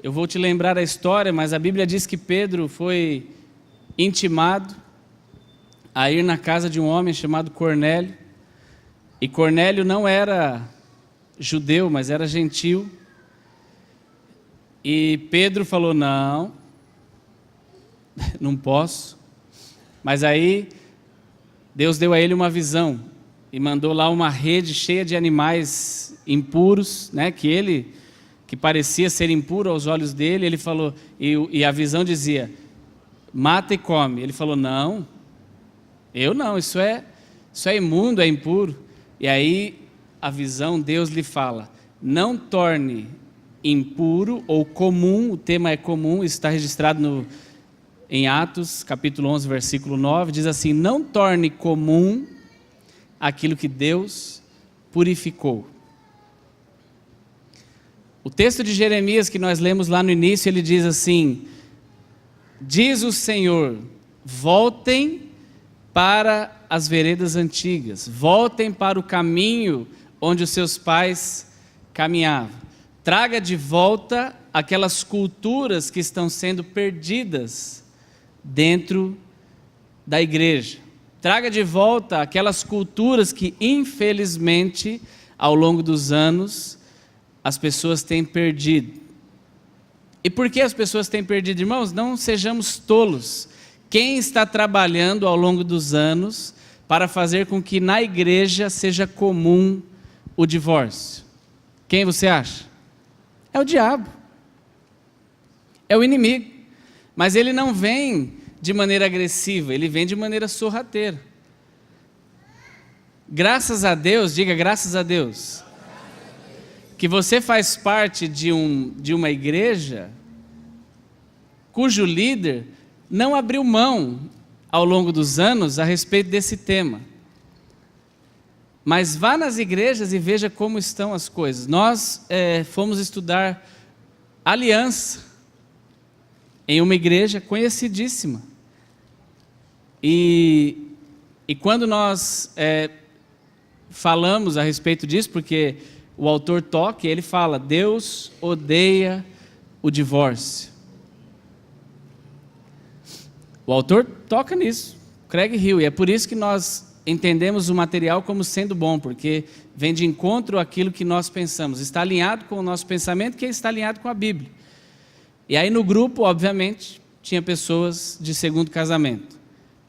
eu vou te lembrar a história, mas a Bíblia diz que Pedro foi intimado a ir na casa de um homem chamado Cornélio, e Cornélio não era judeu, mas era gentil, e Pedro falou, não posso, mas aí Deus deu a ele uma visão e mandou lá uma rede cheia de animais impuros, né, que parecia ser impuro aos olhos dele. Ele falou, e a visão dizia, mata e come. Ele falou, não, eu não, isso é imundo, é impuro. E aí a visão, Deus lhe fala, não torne impuro ou comum, o tema é comum, isso está registrado em Atos, capítulo 11, versículo 9, diz assim, não torne comum aquilo que Deus purificou. O texto de Jeremias que nós lemos lá no início, ele diz assim, diz o Senhor, voltem para as veredas antigas, voltem para o caminho onde os seus pais caminhavam. Traga de volta aquelas culturas que estão sendo perdidas dentro da igreja. Traga de volta aquelas culturas que, infelizmente, ao longo dos anos, as pessoas têm perdido. E por que as pessoas têm perdido, irmãos? Não sejamos tolos. Quem está trabalhando ao longo dos anos para fazer com que na igreja seja comum o divórcio? Quem você acha? É o diabo. É o inimigo. Mas ele não vem de maneira agressiva, ele vem de maneira sorrateira. Graças a Deus, diga graças a Deus, que você faz parte de uma igreja cujo líder não abriu mão ao longo dos anos a respeito desse tema. Mas vá nas igrejas e veja como estão as coisas. Nós fomos estudar aliança em uma igreja conhecidíssima. E quando nós falamos a respeito disso, porque o autor Toque, ele fala, Deus odeia o divórcio. O autor toca nisso. Craig Hill, e é por isso que nós entendemos o material como sendo bom, porque vem de encontro àquilo que nós pensamos, está alinhado com o nosso pensamento, que está alinhado com a Bíblia. E aí no grupo, obviamente, tinha pessoas de segundo casamento.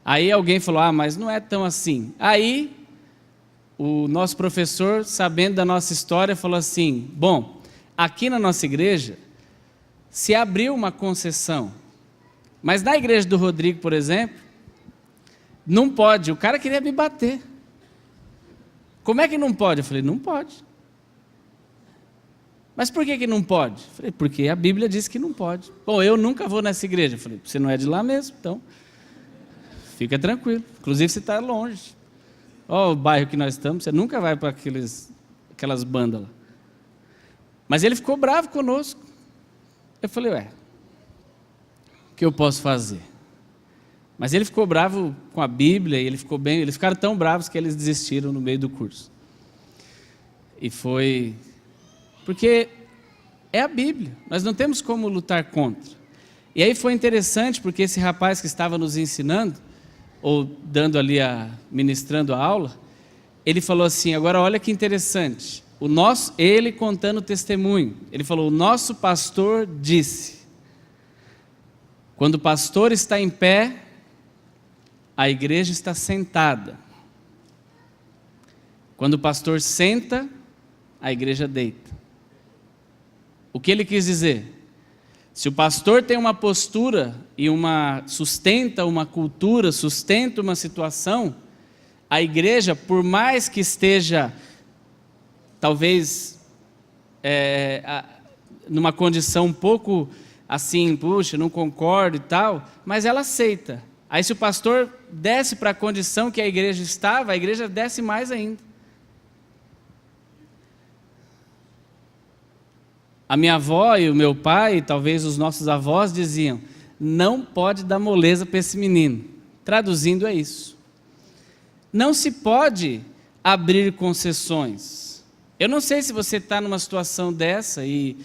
Aí alguém falou, mas não é tão assim. Aí o nosso professor, sabendo da nossa história, falou assim, bom, aqui na nossa igreja se abriu uma concessão, mas na igreja do Rodrigo, por exemplo, não pode. O cara queria me bater. Como é que não pode? Eu falei, não pode. Mas por que não pode? Eu falei, porque a Bíblia diz que não pode. Bom, eu nunca vou nessa igreja. Eu falei, você não é de lá mesmo, então fica tranquilo. Inclusive você está longe. Olha o bairro que nós estamos, você nunca vai para aquelas bandas lá. Mas ele ficou bravo conosco. Eu falei, o que eu posso fazer? Mas ele ficou bravo com a Bíblia, e eles ficaram tão bravos que eles desistiram no meio do curso. E foi... Porque é a Bíblia, nós não temos como lutar contra. E aí foi interessante, porque esse rapaz que estava nos ensinando, ou dando ali ministrando a aula, ele falou assim, agora olha que interessante, ele contando o testemunho, ele falou, o nosso pastor disse, quando o pastor está em pé, a igreja está sentada. Quando o pastor senta, a igreja deita. O que ele quis dizer? Se o pastor tem uma postura e sustenta uma cultura, sustenta uma situação, a igreja, por mais que esteja, talvez, numa condição um pouco assim, puxa, não concordo e tal, mas ela aceita. Aí se o pastor desce para a condição que a igreja estava, a igreja desce mais ainda. A minha avó e o meu pai, e talvez os nossos avós diziam, não pode dar moleza para esse menino. Traduzindo é isso. Não se pode abrir concessões. Eu não sei se você está numa situação dessa e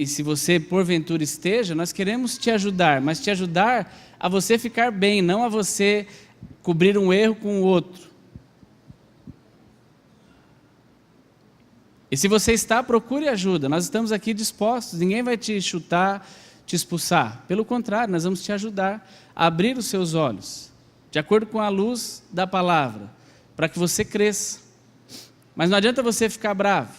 se você porventura esteja, nós queremos te ajudar, mas te ajudar a você ficar bem, não a você cobrir um erro com o outro. E se você está, procure ajuda, nós estamos aqui dispostos, ninguém vai te chutar, te expulsar. Pelo contrário, nós vamos te ajudar a abrir os seus olhos, de acordo com a luz da palavra, para que você cresça. Mas não adianta você ficar bravo.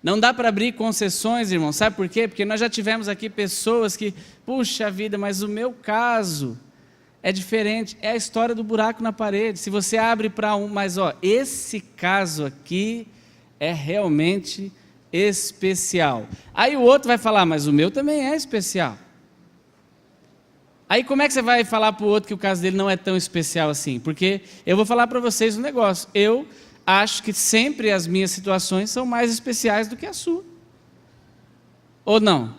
Não dá para abrir concessões, irmão, sabe por quê? Porque nós já tivemos aqui pessoas que, puxa vida, mas o meu caso é diferente, é a história do buraco na parede. Se você abre para mas esse caso aqui é realmente especial. Aí o outro vai falar, mas o meu também é especial. Aí como é que você vai falar para o outro que o caso dele não é tão especial assim? Porque eu vou falar para vocês um negócio, eu acho que sempre as minhas situações são mais especiais do que a sua. Ou não?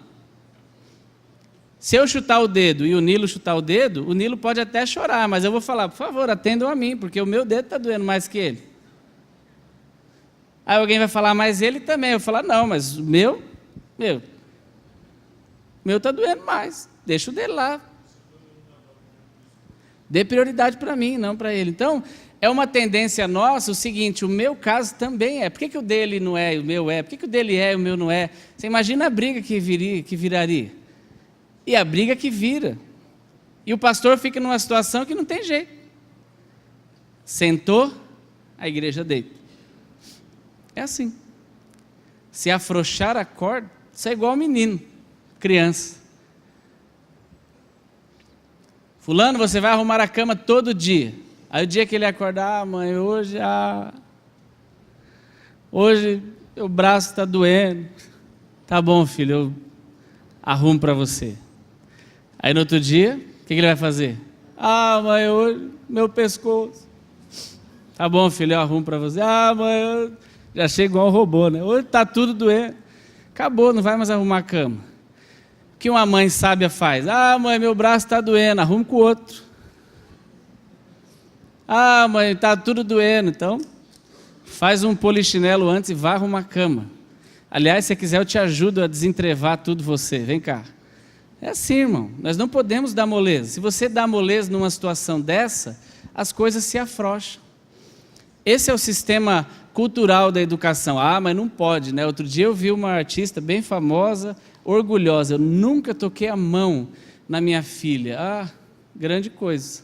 Se eu chutar o dedo e o Nilo chutar o dedo, o Nilo pode até chorar, mas eu vou falar, por favor, atendam a mim, porque o meu dedo está doendo mais que ele. Aí alguém vai falar, mas ele também. Eu vou falar, não, mas o meu está doendo mais. Deixa o dele lá. Dê prioridade para mim, não para ele. Então, é uma tendência nossa o seguinte, o meu caso também é. Por que o dele não é e o meu é? Por que o dele é e o meu não é? Você imagina a briga que viraria. E a briga que vira. E o pastor fica numa situação que não tem jeito. Sentou, a igreja deita. É assim. Se afrouxar a corda, isso é igual menino, criança. Fulano, você vai arrumar a cama todo dia. Aí o dia que ele acordar, mãe, hoje o braço está doendo. Tá bom, filho, eu arrumo para você. Aí no outro dia, o que ele vai fazer? Mãe, hoje meu pescoço. Tá bom, filho, eu arrumo para você. Mãe, eu já chego igual um robô, né? Hoje está tudo doendo. Acabou, não vai mais arrumar a cama. O que uma mãe sábia faz? Mãe, meu braço está doendo, arrumo com o outro. Mãe, está tudo doendo, então faz um polichinelo antes e vá arrumar a cama. Aliás, se você quiser, eu te ajudo a desentrevar tudo você. Vem cá. É assim, irmão, nós não podemos dar moleza. Se você dá moleza numa situação dessa, as coisas se afrouxam. Esse é o sistema cultural da educação. Ah, mas não pode, né? Outro dia eu vi uma artista bem famosa, orgulhosa. Eu nunca toquei a mão na minha filha. Ah, grande coisa.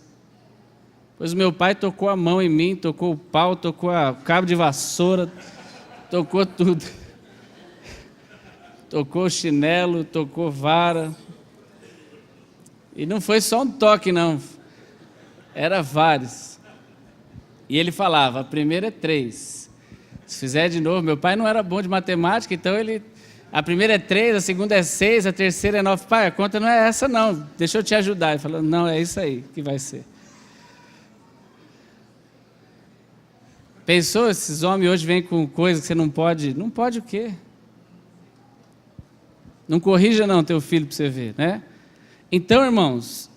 Pois o meu pai tocou a mão em mim, tocou o pau, tocou o cabo de vassoura, tocou tudo. Tocou o chinelo, tocou vara. E não foi só um toque, não. Era vários. E ele falava, a primeira é 3. Se fizer de novo, meu pai não era bom de matemática, então a primeira é 3, a segunda é 6, a terceira é 9. Pai, a conta não é essa não, deixa eu te ajudar. Ele falou, não, é isso aí que vai ser. Pensou, esses homens hoje vêm com coisa que você não pode. Não pode o quê? Não corrija não teu filho para você ver, né? Então, irmãos,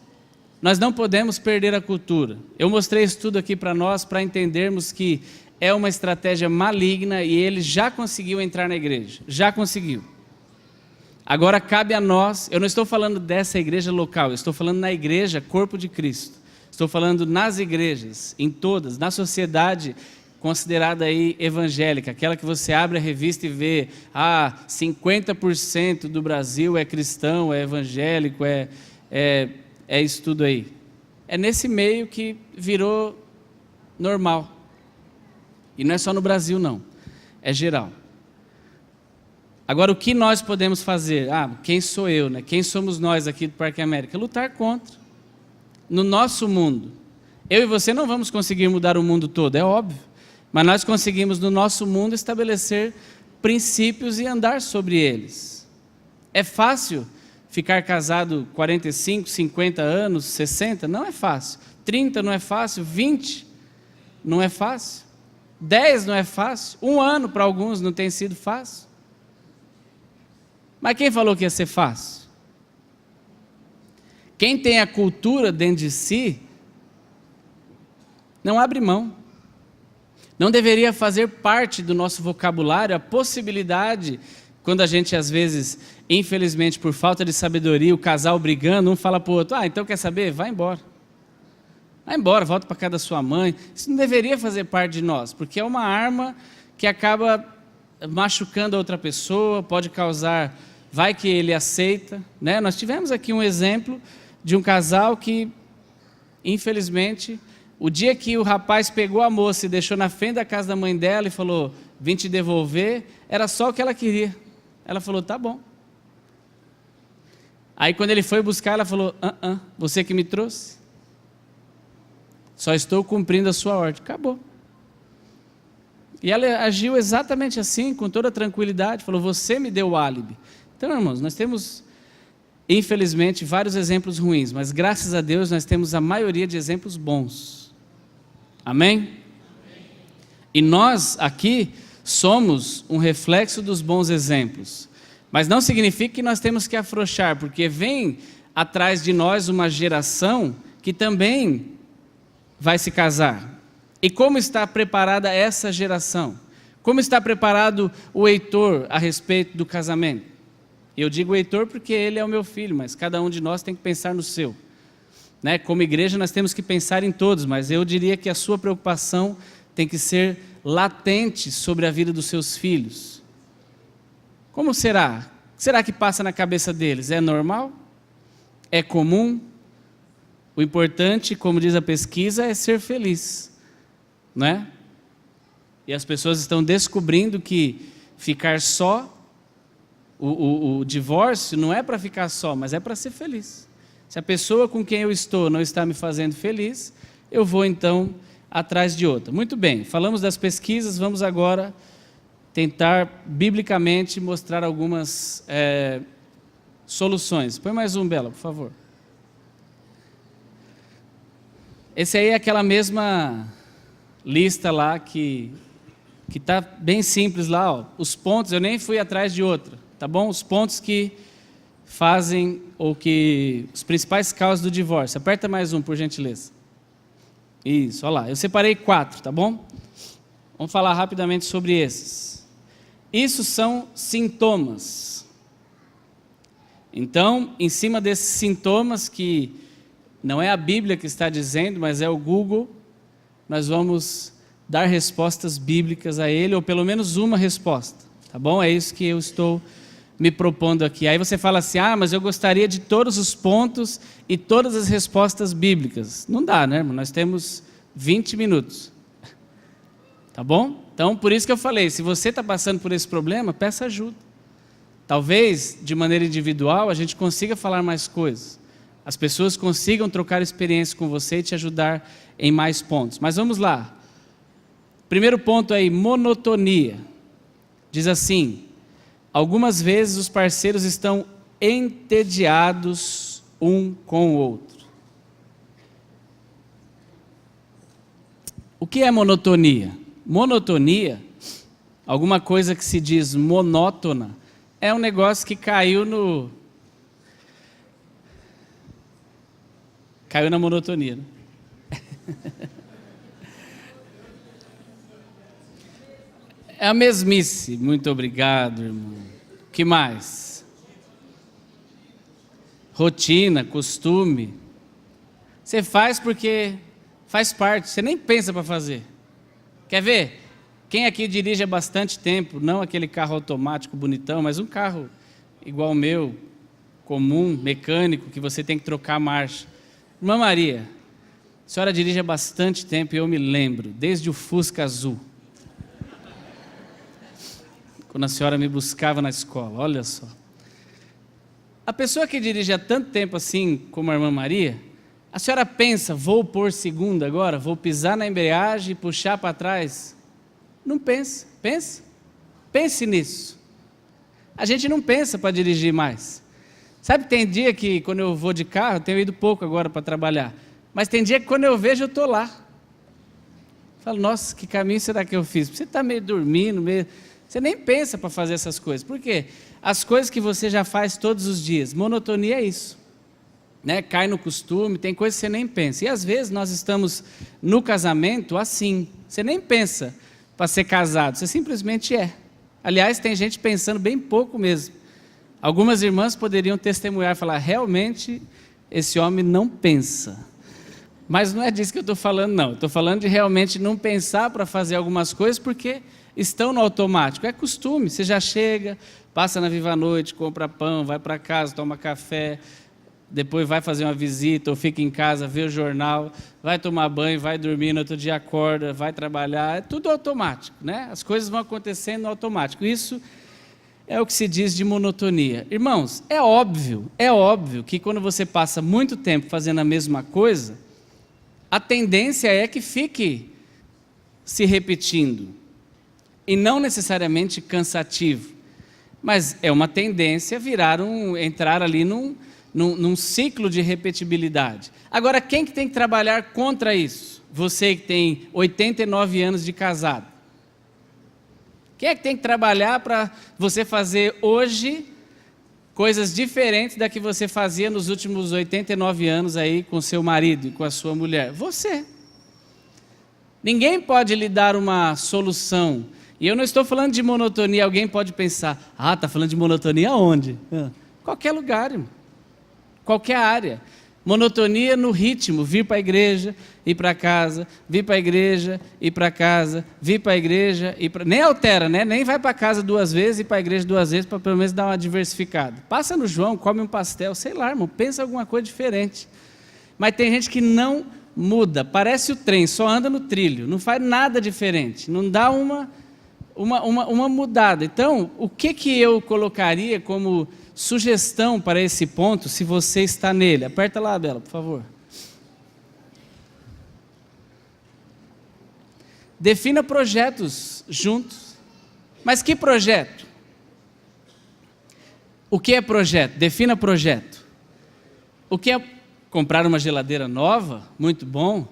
nós não podemos perder a cultura. Eu mostrei isso tudo aqui para nós, para entendermos que é uma estratégia maligna e ele já conseguiu entrar na igreja. Já conseguiu. Agora cabe a nós, eu não estou falando dessa igreja local, eu estou falando na igreja, corpo de Cristo. Estou falando nas igrejas, em todas, na sociedade considerada aí evangélica, aquela que você abre a revista e vê, 50% do Brasil é cristão, é evangélico, é isso tudo aí. É nesse meio que virou normal. E não é só no Brasil não, é geral. Agora o que nós podemos fazer? Quem sou eu, né? Quem somos nós aqui do Parque América? Lutar contra. No nosso mundo. Eu e você não vamos conseguir mudar o mundo todo, é óbvio. Mas nós conseguimos no nosso mundo estabelecer princípios e andar sobre eles. É fácil ficar casado 45, 50 anos, 60? Não é fácil. 30 não é fácil, 20 não é fácil. 10 não é fácil. 1 ano para alguns não tem sido fácil. Mas quem falou que ia ser fácil? Quem tem a cultura dentro de si, não abre mão. Não deveria fazer parte do nosso vocabulário a possibilidade, quando a gente às vezes, infelizmente por falta de sabedoria, o casal brigando, um fala para o outro, então quer saber? Vai embora. Vai embora, volta para casa da sua mãe. Isso não deveria fazer parte de nós, porque é uma arma que acaba machucando a outra pessoa, pode causar, vai que ele aceita, né? Nós tivemos aqui um exemplo de um casal que, infelizmente, o dia que o rapaz pegou a moça e deixou na frente da casa da mãe dela e falou, vim te devolver, era só o que ela queria. Ela falou, tá bom. Aí quando ele foi buscar, ela falou, você que me trouxe? Só estou cumprindo a sua ordem. Acabou. E ela agiu exatamente assim, com toda tranquilidade, falou, você me deu o álibi. Então, irmãos, nós temos, infelizmente, vários exemplos ruins, mas graças a Deus nós temos a maioria de exemplos bons. Amém? E nós aqui somos um reflexo dos bons exemplos. Mas não significa que nós temos que afrouxar, porque vem atrás de nós uma geração que também vai se casar. E como está preparada essa geração? Como está preparado o Heitor a respeito do casamento? Eu digo Heitor porque ele é o meu filho, mas cada um de nós tem que pensar no seu. Né? Como igreja nós temos que pensar em todos, mas eu diria que a sua preocupação tem que ser latente sobre a vida dos seus filhos. Como será? Será que passa na cabeça deles? É normal? É comum? O importante, como diz a pesquisa, é ser feliz. Né? E as pessoas estão descobrindo que ficar só, o divórcio não é para ficar só, mas é para ser feliz. Se a pessoa com quem eu estou não está me fazendo feliz, eu vou então atrás de outra. Muito bem, falamos das pesquisas, vamos agora tentar biblicamente mostrar algumas soluções. Põe mais um, Bela, por favor. Esse aí é aquela mesma lista lá que está bem simples lá, os pontos, eu nem fui atrás de outra, tá bom? Os pontos que fazem, ou que, os principais causas do divórcio. Aperta mais um, por gentileza. Isso, olha lá, eu separei 4, tá bom? Vamos falar rapidamente sobre esses. Isso são sintomas. Então, em cima desses sintomas, que não é a Bíblia que está dizendo, mas é o Google, nós vamos dar respostas bíblicas a ele, ou pelo menos uma resposta, tá bom? É isso que eu estou me propondo aqui. Aí você fala assim, mas eu gostaria de todos os pontos e todas as respostas bíblicas. Não dá, né, irmão? Nós temos 20 minutos, tá bom? Então, por isso que eu falei, se você está passando por esse problema, peça ajuda. Talvez, de maneira individual, a gente consiga falar mais coisas. As pessoas consigam trocar experiência com você e te ajudar em mais pontos. Mas vamos lá. Primeiro ponto aí, monotonia. Diz assim, algumas vezes os parceiros estão entediados um com o outro. O que é monotonia? Monotonia, alguma coisa que se diz monótona, é um negócio que caiu na monotonia, né? É a mesmice. Muito obrigado, irmão. O que mais? Rotina, costume. Você faz porque faz parte, você nem pensa para fazer. Quer ver? Quem aqui dirige há bastante tempo, não aquele carro automático bonitão, mas um carro igual o meu, comum, mecânico, que você tem que trocar a marcha. Irmã Maria, a senhora dirige há bastante tempo e eu me lembro, desde o Fusca azul. Quando a senhora me buscava na escola, olha só. A pessoa que dirige há tanto tempo assim, como a irmã Maria, a senhora pensa, vou pôr segunda agora, vou pisar na embreagem e puxar para trás? Não pensa, pensa? Pense nisso. A gente não pensa para dirigir mais. Sabe, tem dia que quando eu vou de carro, tenho ido pouco agora para trabalhar, mas tem dia que quando eu vejo eu estou lá. Falo, nossa, que caminho será que eu fiz? Você está meio dormindo, você nem pensa para fazer essas coisas. Por quê? As coisas que você já faz todos os dias. Monotonia é isso, né? Cai no costume, tem coisas que você nem pensa. E às vezes nós estamos no casamento assim. Você nem pensa para ser casado, você simplesmente é. Aliás, tem gente pensando bem pouco mesmo. Algumas irmãs poderiam testemunhar e falar, realmente esse homem não pensa. Mas não é disso que eu estou falando, não. Eu estou falando de realmente não pensar para fazer algumas coisas, porque estão no automático. É costume, você já chega, passa na Viva a Noite, compra pão, vai para casa, toma café, depois vai fazer uma visita, ou fica em casa, vê o jornal, vai tomar banho, vai dormir, no outro dia acorda, vai trabalhar, é tudo automático, né? As coisas vão acontecendo no automático. Isso é o que se diz de monotonia. Irmãos, é óbvio que quando você passa muito tempo fazendo a mesma coisa, a tendência é que fique se repetindo, e não necessariamente cansativo, mas é uma tendência entrar ali num ciclo de repetibilidade. Agora, quem que tem que trabalhar contra isso? Você que tem 89 anos de casado. Quem é que tem que trabalhar para você fazer hoje coisas diferentes da que você fazia nos últimos 89 anos aí com seu marido e com a sua mulher? Você. Ninguém pode lhe dar uma solução. E eu não estou falando de monotonia. Alguém pode pensar, está falando de monotonia aonde? Qualquer lugar, irmão. Qualquer área. Monotonia no ritmo, vir para a igreja, ir para casa, vir para a igreja, ir para casa, vir para a igreja, nem altera, né? Nem vai para casa 2 vezes e para a igreja 2 vezes, para pelo menos dar uma diversificada. Passa no João, come um pastel, sei lá, irmão, pensa alguma coisa diferente. Mas tem gente que não muda, parece o trem, só anda no trilho, não faz nada diferente, não dá uma mudada. Então, o que eu colocaria como sugestão para esse ponto, se você está nele? Aperta lá, Bela, por favor. Defina projetos juntos. Mas que projeto? O que é projeto? Defina projeto. O que é comprar uma geladeira nova? Muito bom.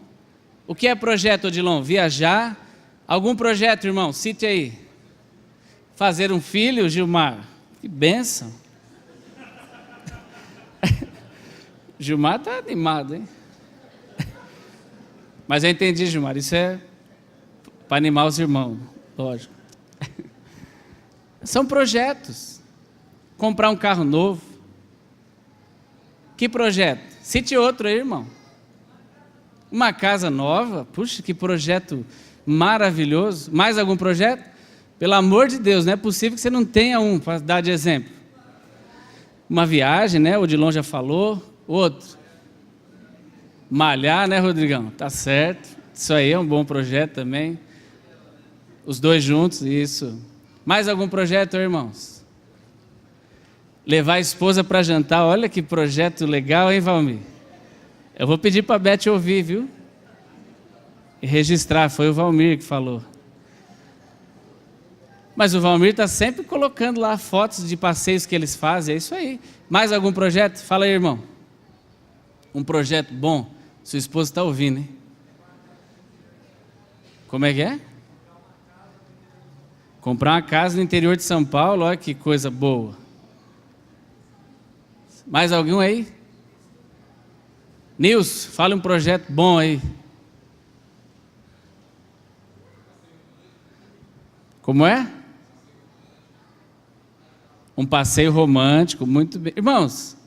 O que é projeto, Odilon? Viajar. Algum projeto, irmão? Cite aí. Fazer um filho, Gilmar? Que bênção. Gilmar está animado, hein? Mas eu entendi, Gilmar, isso é para animar os irmãos, lógico. São projetos. Comprar um carro novo, Que projeto? Cite outro aí, irmão. Uma casa nova? Puxa, que projeto maravilhoso. Mais algum projeto? Pelo amor de Deus, não é possível que você não tenha um para dar de exemplo. Uma viagem, né? O Odilon já falou. Outro. Malhar, né, Rodrigão? Tá certo. Isso aí é um bom projeto também. Os dois juntos, isso. Mais algum projeto, irmãos? Levar a esposa para jantar. Olha que projeto legal, hein, Valmir? Eu vou pedir para a Beth ouvir, viu? E registrar. Foi o Valmir que falou. Mas o Valmir está sempre colocando lá fotos de passeios que eles fazem. É isso aí. Mais algum projeto? Fala aí, irmão. Um projeto bom. Sua esposa está ouvindo, hein? Como é que é? Comprar uma casa no interior de São Paulo. Olha que coisa boa. Mais algum aí? Nilson, fala um projeto bom aí. Como é? Um passeio romântico, muito bem. Irmãos,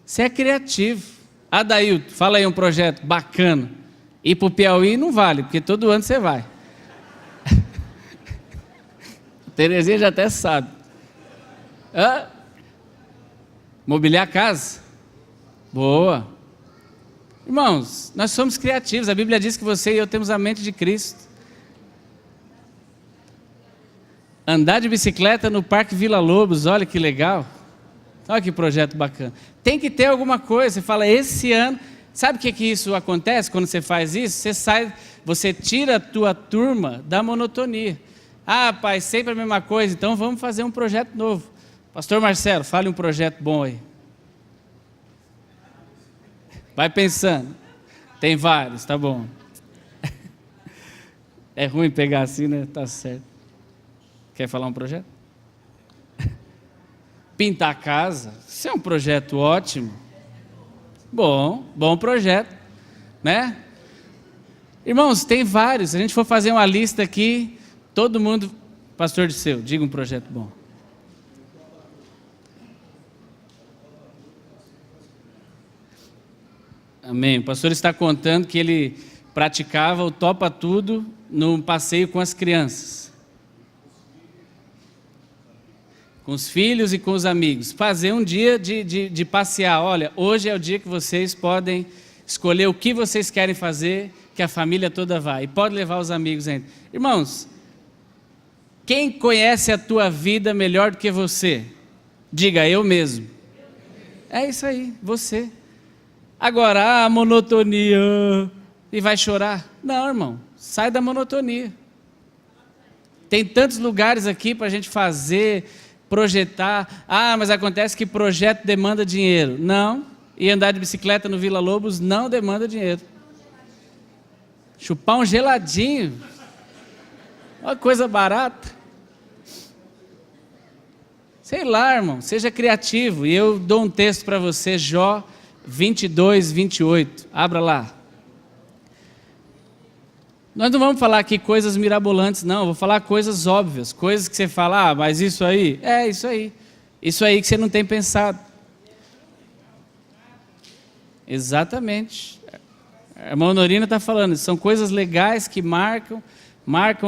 você é criativo. Adailton, fala aí um projeto bacana. Ir para o Piauí não vale, porque todo ano você vai. A Terezinha já até sabe. Mobiliar a casa? Boa. Irmãos, nós somos criativos. A Bíblia diz que você e eu temos a mente de Cristo. Andar de bicicleta no Parque Vila Lobos, olha que legal. Olha que projeto bacana. Tem que ter alguma coisa. Você fala, esse ano... Sabe o que isso acontece quando você faz isso? Você tira a tua turma da monotonia. Ah, pai, sempre a mesma coisa, então vamos fazer um projeto novo. Pastor Marcelo, fale um projeto bom aí. Vai pensando. Tem vários, tá bom. É ruim pegar assim, né? Tá certo. Quer falar um projeto? Pintar a casa. Isso é um projeto ótimo. Bom projeto, né? Irmãos, tem vários. Se a gente for fazer uma lista aqui, todo mundo... Pastor Disseu, diga um projeto bom. Amém. O pastor está contando que ele praticava o topa tudo no passeio com as crianças. Com os filhos e com os amigos. Fazer um dia de passear. Olha, hoje é o dia que vocês podem escolher o que vocês querem fazer, que a família toda vai. E pode levar os amigos ainda. Irmãos, quem conhece a tua vida melhor do que você? Diga, eu mesmo. É isso aí, você. Agora, a monotonia, e vai chorar? Não, irmão, sai da monotonia. Tem tantos lugares aqui para a gente fazer, projetar. Ah, mas acontece que projeto demanda dinheiro. Não, e andar de bicicleta no Vila Lobos não demanda dinheiro. Chupar um geladinho, uma coisa barata. Sei lá, irmão, seja criativo. E eu dou um texto para você, Jó 22, 28. Abra lá. Nós não vamos falar aqui coisas mirabolantes, não. Eu vou falar coisas óbvias. Coisas que você fala, mas isso aí? É, isso aí. Isso aí que você não tem pensado. Exatamente. A irmã Honorina está falando, são coisas legais que marcam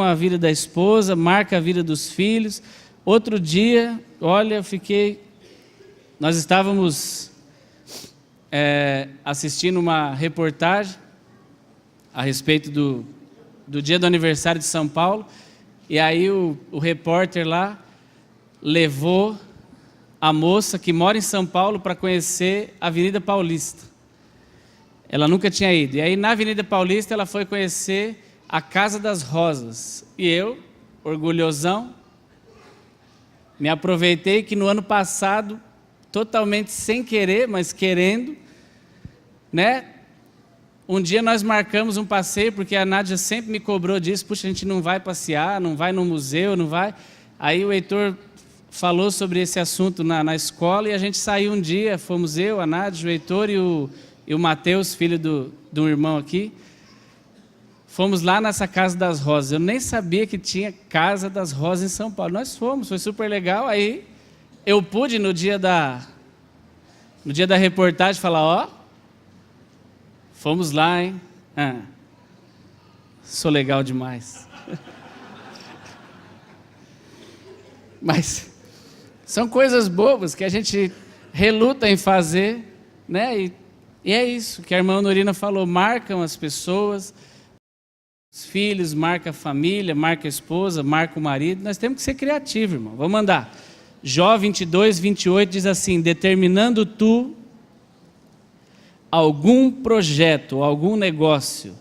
a vida da esposa, marcam a vida dos filhos. Outro dia, olha, nós estávamos assistindo uma reportagem a respeito do dia do aniversário de São Paulo, e aí o repórter lá levou a moça que mora em São Paulo para conhecer a Avenida Paulista. Ela nunca tinha ido. E aí na Avenida Paulista ela foi conhecer a Casa das Rosas. E eu, orgulhosão, me aproveitei que no ano passado, totalmente sem querer, mas querendo, né? Um dia nós marcamos um passeio, porque a Nádia sempre me cobrou disso, puxa, a gente não vai passear, não vai no museu, não vai. Aí o Heitor falou sobre esse assunto na escola, e a gente saiu um dia, fomos eu, a Nádia, o Heitor e o Mateus, filho de um irmão aqui. Fomos lá nessa Casa das Rosas. Eu nem sabia que tinha Casa das Rosas em São Paulo. Nós fomos, foi super legal. Aí eu pude, no dia da No dia da reportagem, falar, ó, fomos lá, hein? Sou legal demais. Mas são coisas bobas que a gente reluta em fazer, né? E é isso que a irmã Norina falou, marcam as pessoas, os filhos, marca a família, marca a esposa, marca o marido. Nós temos que ser criativos, irmão. Vamos andar. Jó 22, 28 diz assim: determinando tu algum projeto, algum negócio,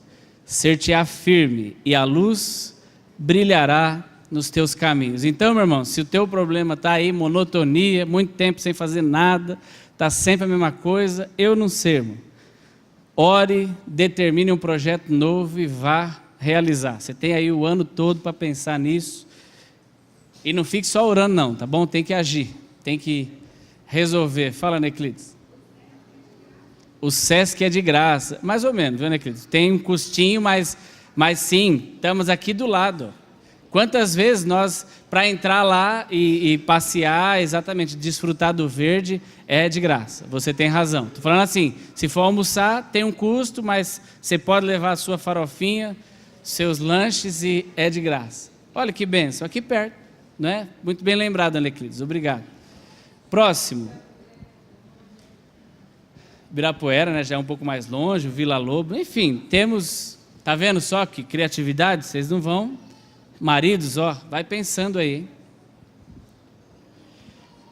ser-te-á firme e a luz brilhará nos teus caminhos. Então, meu irmão, se o teu problema está aí, monotonia, muito tempo sem fazer nada, está sempre a mesma coisa, eu não sei, irmão. Ore, determine um projeto novo e vá realizar. Você tem aí o ano todo para pensar nisso. E não fique só orando não, tá bom? Tem que agir, tem que resolver. Fala, Neclides. O SESC é de graça, mais ou menos, viu, Neclides? Tem um custinho, mas sim, estamos aqui do lado. Quantas vezes nós, para entrar lá e passear, exatamente, desfrutar do verde, é de graça. Você tem razão. Estou falando assim, se for almoçar, tem um custo, mas você pode levar a sua farofinha, seus lanches e é de graça. Olha que bênção, aqui perto, não é? Muito bem lembrado, Aleclides, obrigado. Próximo. Ibirapuera, né, já é um pouco mais longe, Vila Lobo, enfim, temos, tá vendo só que criatividade, vocês não vão... Maridos, ó, vai pensando aí. Hein?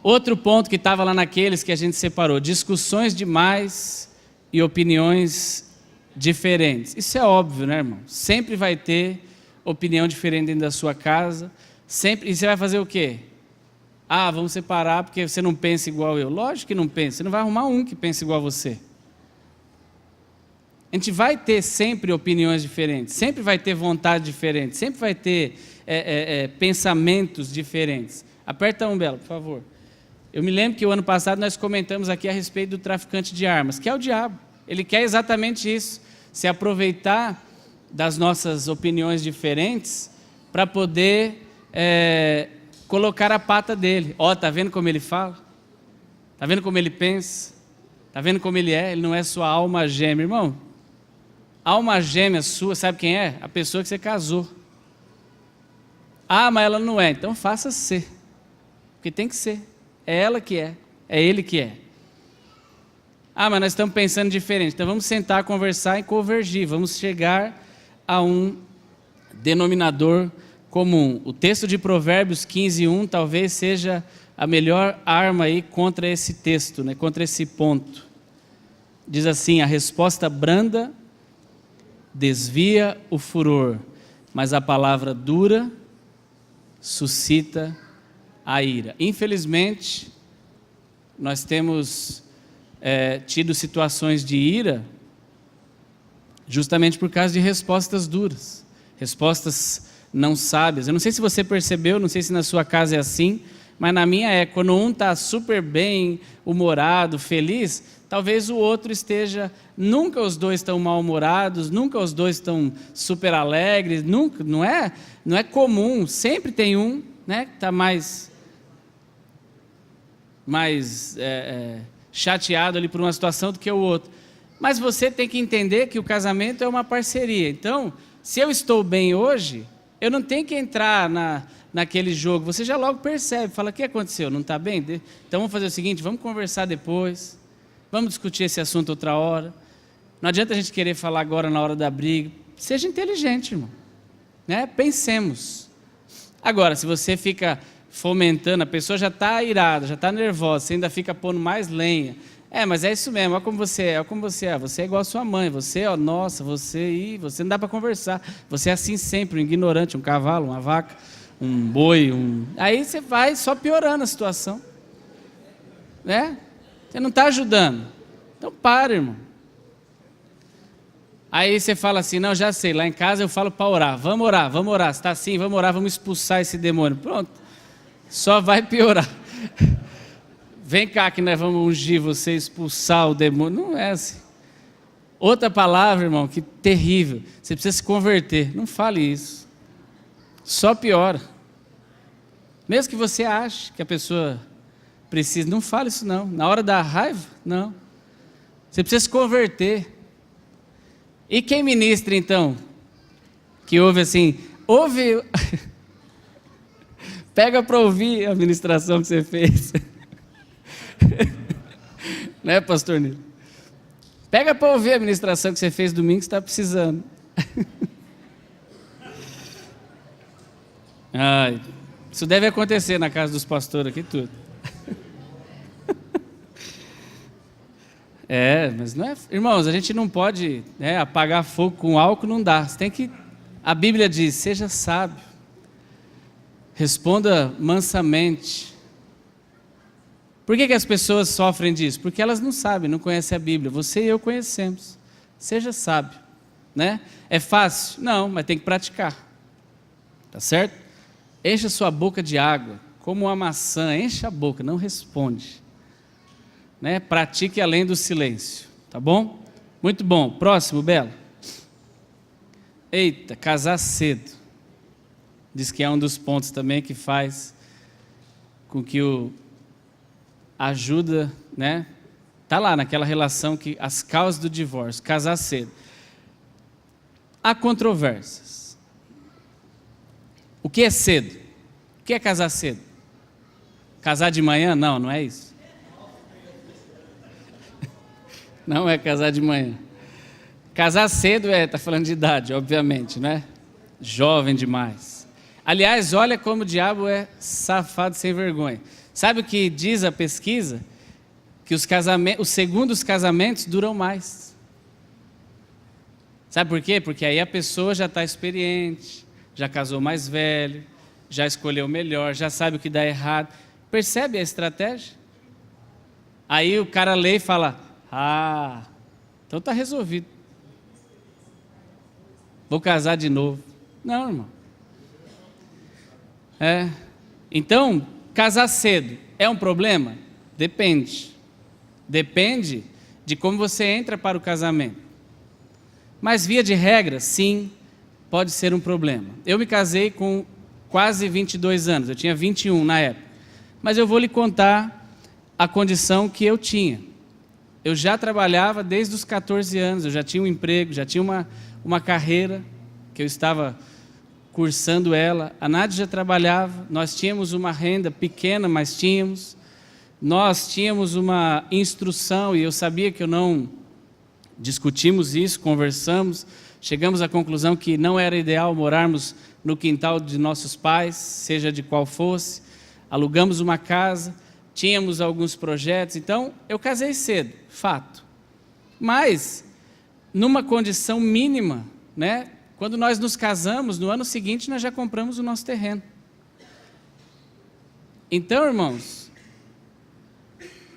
Outro ponto que estava lá naqueles que a gente separou, discussões demais e opiniões diferentes. Isso é óbvio, né, irmão? Sempre vai ter opinião diferente dentro da sua casa, sempre. E você vai fazer o quê? Ah, vamos separar porque você não pensa igual eu. Lógico que não pensa, você não vai arrumar um que pensa igual a você. A gente vai ter sempre opiniões diferentes, sempre vai ter vontade diferente, sempre vai ter pensamentos diferentes. Aperta um, Belo, por favor. Eu me lembro que o ano passado nós comentamos aqui a respeito do traficante de armas, que é o diabo. Ele quer exatamente isso, se aproveitar das nossas opiniões diferentes para poder colocar a pata dele. Ó, tá vendo como ele fala? Tá vendo como ele pensa? Tá vendo como ele é? Ele não é sua alma gêmea, irmão. Alma gêmea sua, sabe quem é? A pessoa que você casou. Ah, mas ela não é. Então faça ser. Porque tem que ser. É ela que é. É ele que é. Ah, mas nós estamos pensando diferente. Então vamos sentar, conversar e convergir. Vamos chegar a um denominador comum. O texto de Provérbios 15:1 talvez seja a melhor arma aí contra esse texto, né? Contra esse ponto. Diz assim: a resposta branda desvia o furor, mas a palavra dura suscita a ira. Infelizmente, nós temos tido situações de ira justamente por causa de respostas duras, respostas não sábias. Eu não sei se você percebeu, não sei se na sua casa é assim, mas na minha quando um está super bem humorado, feliz, talvez o outro esteja, nunca os dois estão mal-humorados, nunca os dois estão super alegres, nunca, não é comum, sempre tem um, né, que está mais chateado ali por uma situação do que o outro. Mas você tem que entender que o casamento é uma parceria. Então, se eu estou bem hoje, eu não tenho que entrar naquele jogo. Você já logo percebe, fala, o que aconteceu? Não está bem? Então vamos fazer o seguinte, vamos conversar depois, vamos discutir esse assunto outra hora. Não adianta a gente querer falar agora na hora da briga. Seja inteligente, irmão. Né? Pensemos. Agora, se você fica fomentando, a pessoa já está irada, já está nervosa, você ainda fica pondo mais lenha. Mas é isso mesmo, olha como você é, você é igual a sua mãe, você, ó, nossa, você não dá para conversar, você é assim sempre, um ignorante, um cavalo, uma vaca, um boi, aí você vai só piorando a situação, né? Você não está ajudando, então para, irmão. Aí você fala assim, não, já sei, lá em casa eu falo para orar, vamos orar, se está assim, vamos orar, vamos expulsar esse demônio, pronto, só vai piorar. Vem cá que nós vamos ungir você, expulsar o demônio. Não é assim. Outra palavra, irmão, que terrível. Você precisa se converter. Não fale isso. Só piora. Mesmo que você ache que a pessoa precisa, não fala isso não. Na hora da raiva, não. Você precisa se converter. E quem ministra então? Que ouve assim, ouve, pega para ouvir a ministração que você fez. Né, pastor Nilo? Pega para ouvir a ministração que você fez domingo, que você está precisando. Ai, isso deve acontecer na casa dos pastores aqui tudo. Mas não é... Irmãos, a gente não pode apagar fogo com álcool, não dá. Você tem que... A Bíblia diz, seja sábio. Responda mansamente. Por que as pessoas sofrem disso? Porque elas não sabem, não conhecem a Bíblia. Você e eu conhecemos. Seja sábio. Né? É fácil? Não, mas tem que praticar. Tá certo? Encha sua boca de água, como uma maçã. Encha a boca, não responde. Né? Pratique além do silêncio. Tá bom? Muito bom. Próximo, Belo. Eita, casar cedo. Diz que é um dos pontos também que faz com que ajuda, né? Tá lá naquela relação que as causas do divórcio, casar cedo. Há controvérsias. O que é cedo? O que é casar cedo? Casar de manhã? Não, não é isso. Não é casar de manhã. Casar cedo tá falando de idade, obviamente, né? Jovem demais. Aliás, olha como o diabo é safado sem vergonha. Sabe o que diz a pesquisa? Que os segundos casamentos duram mais. Sabe por quê? Porque aí a pessoa já está experiente, já casou mais velho, já escolheu melhor, já sabe o que dá errado. Percebe a estratégia? Aí o cara lê e fala, então está resolvido. Vou casar de novo. Não, irmão. Então, casar cedo é um problema? Depende. Depende de como você entra para o casamento. Mas via de regra, sim, pode ser um problema. Eu me casei com quase 22 anos, eu tinha 21 na época. Mas eu vou lhe contar a condição que eu tinha. Eu já trabalhava desde os 14 anos, eu já tinha um emprego, já tinha uma carreira que eu estava cursando ela. A Nádia já trabalhava, nós tínhamos uma renda pequena, mas tínhamos. Nós tínhamos uma instrução e eu sabia que eu não... Discutimos isso, conversamos, chegamos à conclusão que não era ideal morarmos no quintal de nossos pais, seja de qual fosse. Alugamos uma casa, tínhamos alguns projetos, então eu casei cedo, fato. Mas, numa condição mínima, né? Quando nós nos casamos, no ano seguinte nós já compramos o nosso terreno. Então, irmãos,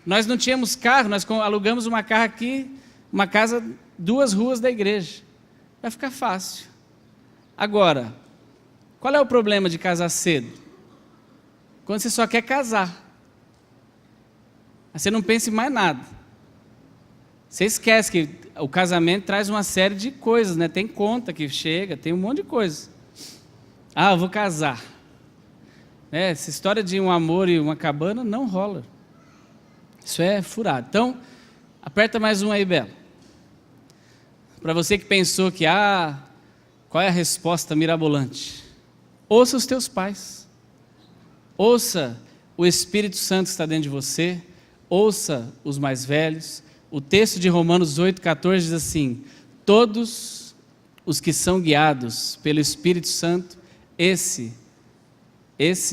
nós não tínhamos carro, nós alugamos uma casa 2 ruas da igreja. Vai ficar fácil. Agora, qual é o problema de casar cedo? Quando você só quer casar. Você não pensa em mais nada. Você esquece que o casamento traz uma série de coisas, né? Tem conta que chega, tem um monte de coisa. Eu vou casar. Essa história de um amor e uma cabana não rola. Isso é furado. Então, aperta mais um aí, Belo. Para você que pensou que, qual é a resposta mirabolante? Ouça os teus pais. Ouça o Espírito Santo que está dentro de você. Ouça os mais velhos. O texto de Romanos 8,14 diz assim, todos os que são guiados pelo Espírito Santo, esses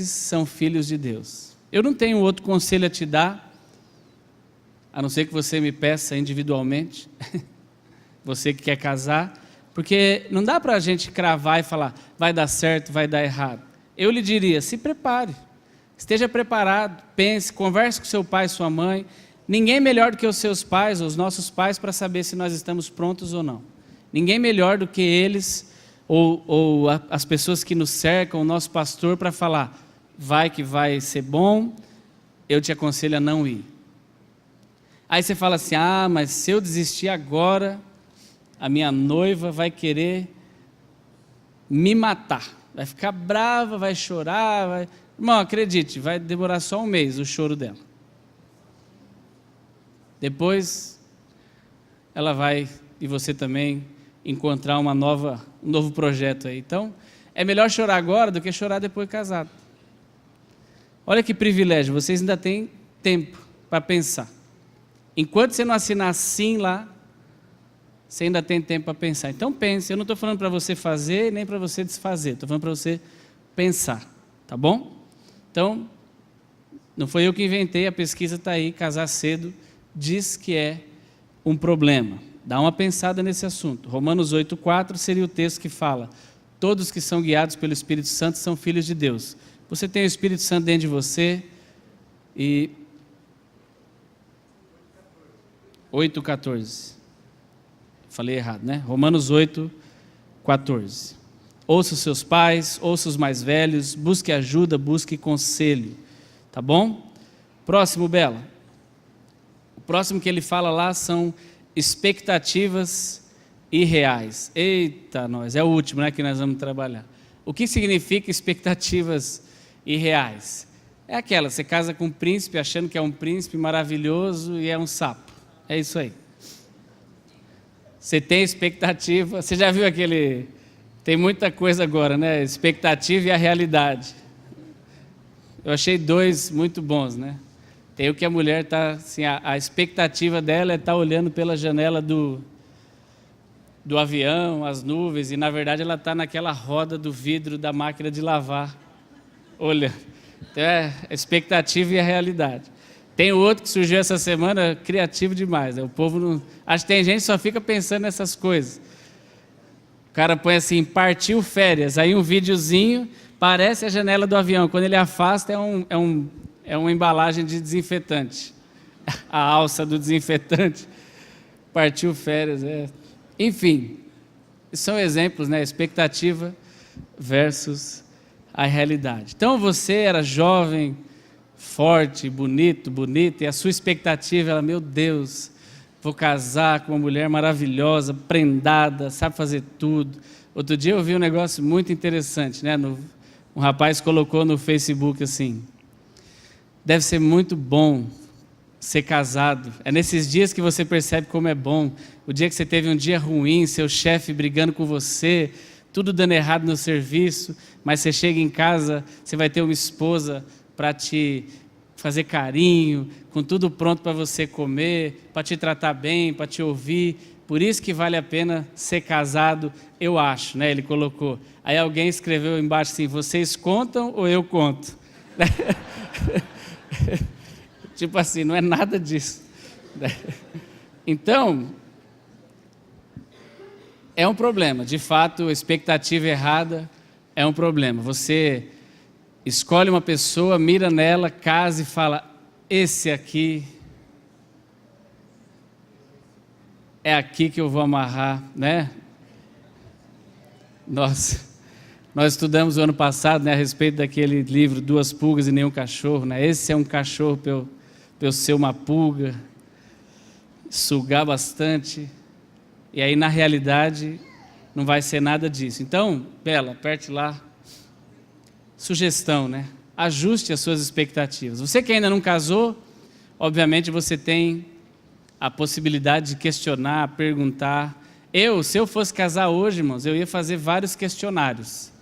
são filhos de Deus. Eu não tenho outro conselho a te dar, a não ser que você me peça individualmente, você que quer casar, porque não dá para a gente cravar e falar, vai dar certo, vai dar errado. Eu lhe diria, se prepare, esteja preparado, pense, converse com seu pai e sua mãe. Ninguém melhor do que os seus pais, os nossos pais, para saber se nós estamos prontos ou não. Ninguém melhor do que eles, ou as pessoas que nos cercam, o nosso pastor, para falar, vai que vai ser bom, eu te aconselho a não ir. Aí você fala assim, mas se eu desistir agora, a minha noiva vai querer me matar, vai ficar brava, vai chorar, Irmão, acredite, vai demorar só 1 mês o choro dela. Depois, ela vai, e você também, encontrar um novo projeto aí. Então, é melhor chorar agora do que chorar depois de casado. Olha que privilégio, vocês ainda têm tempo para pensar. Enquanto você não assinar sim lá, você ainda tem tempo para pensar. Então pense, eu não estou falando para você fazer, nem para você desfazer, estou falando para você pensar, tá bom? Então, não foi eu que inventei, a pesquisa está aí, casar cedo diz que é um problema. Dá uma pensada nesse assunto. Romanos 8,4 seria o texto que fala: todos que são guiados pelo Espírito Santo são filhos de Deus. Você tem o Espírito Santo dentro de você e... 8,14. Falei errado, né? Romanos 8,14. Ouça os seus pais, ouça os mais velhos, busque ajuda, busque conselho. Tá bom? Próximo, Bela. O próximo que ele fala lá são expectativas irreais. Eita, nós, é o último, né, que nós vamos trabalhar. O que significa expectativas irreais? É aquela, você casa com um príncipe achando que é um príncipe maravilhoso e é um sapo. É isso aí. Você tem expectativa, você já viu aquele... Tem muita coisa agora, né? Expectativa e a realidade. Eu achei dois muito bons, né? Tem o que a mulher está, assim, a expectativa dela é estar olhando pela janela do avião, as nuvens, e na verdade ela está naquela roda do vidro da máquina de lavar. Olha, então é a expectativa e a realidade. Tem o outro que surgiu essa semana, criativo demais, né? O povo não... Acho que tem gente que só fica pensando nessas coisas. O cara põe assim, partiu férias, aí um videozinho, parece a janela do avião. Quando ele afasta, é uma embalagem de desinfetante. A alça do desinfetante. Partiu férias, é. Enfim, são exemplos, né? Expectativa versus a realidade. Então você era jovem, forte, bonita, e a sua expectativa era: meu Deus, vou casar com uma mulher maravilhosa, prendada, sabe fazer tudo. Outro dia eu vi um negócio muito interessante, né? Um rapaz colocou no Facebook assim: deve ser muito bom ser casado. É nesses dias que você percebe como é bom. O dia que você teve um dia ruim, seu chefe brigando com você, tudo dando errado no serviço, mas você chega em casa, você vai ter uma esposa para te fazer carinho, com tudo pronto para você comer, para te tratar bem, para te ouvir. Por isso que vale a pena ser casado, eu acho, né? Ele colocou. Aí alguém escreveu embaixo assim: vocês contam ou eu conto? Tipo assim, não é nada disso. Então, é um problema. De fato, expectativa errada é um problema. Você escolhe uma pessoa, mira nela, casa e fala: esse aqui é aqui que eu vou amarrar, né? Nós estudamos o ano passado, né, a respeito daquele livro Duas Pulgas e Nenhum Cachorro, né? Esse é um cachorro para eu ser uma pulga, sugar bastante, e aí na realidade não vai ser nada disso. Então, Bela, aperte lá. Sugestão, né? Ajuste as suas expectativas. Você que ainda não casou, obviamente você tem a possibilidade de questionar, perguntar. Se eu fosse casar hoje, irmãos, eu ia fazer vários questionários.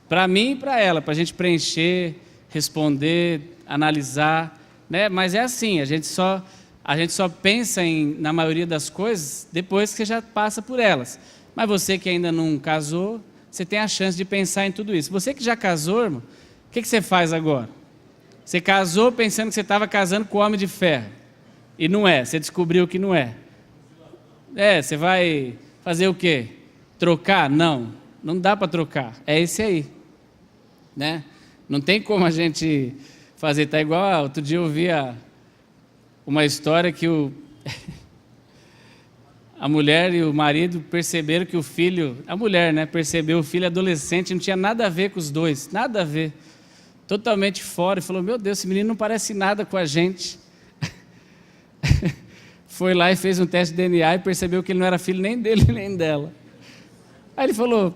Para mim e para ela, para a gente preencher, responder, analisar, né? Mas é assim, a gente só pensa na maioria das coisas depois que você já passa por elas. Mas você que ainda não casou, você tem a chance de pensar em tudo isso. Você que já casou, irmão, o que você faz agora? Você casou pensando que você estava casando com o homem de ferro. E não é, você descobriu que não é. Você vai fazer o quê? Trocar? Não dá para trocar. É esse aí, né? Não tem como a gente fazer. Tá igual, outro dia eu vi uma história que a mulher e o marido perceberam que o filho, a mulher, né, percebeu o filho adolescente, não tinha nada a ver com os dois, nada a ver, totalmente fora, e falou: meu Deus, esse menino não parece nada com a gente. Foi lá e fez um teste de DNA e percebeu que ele não era filho nem dele nem dela. Aí ele falou: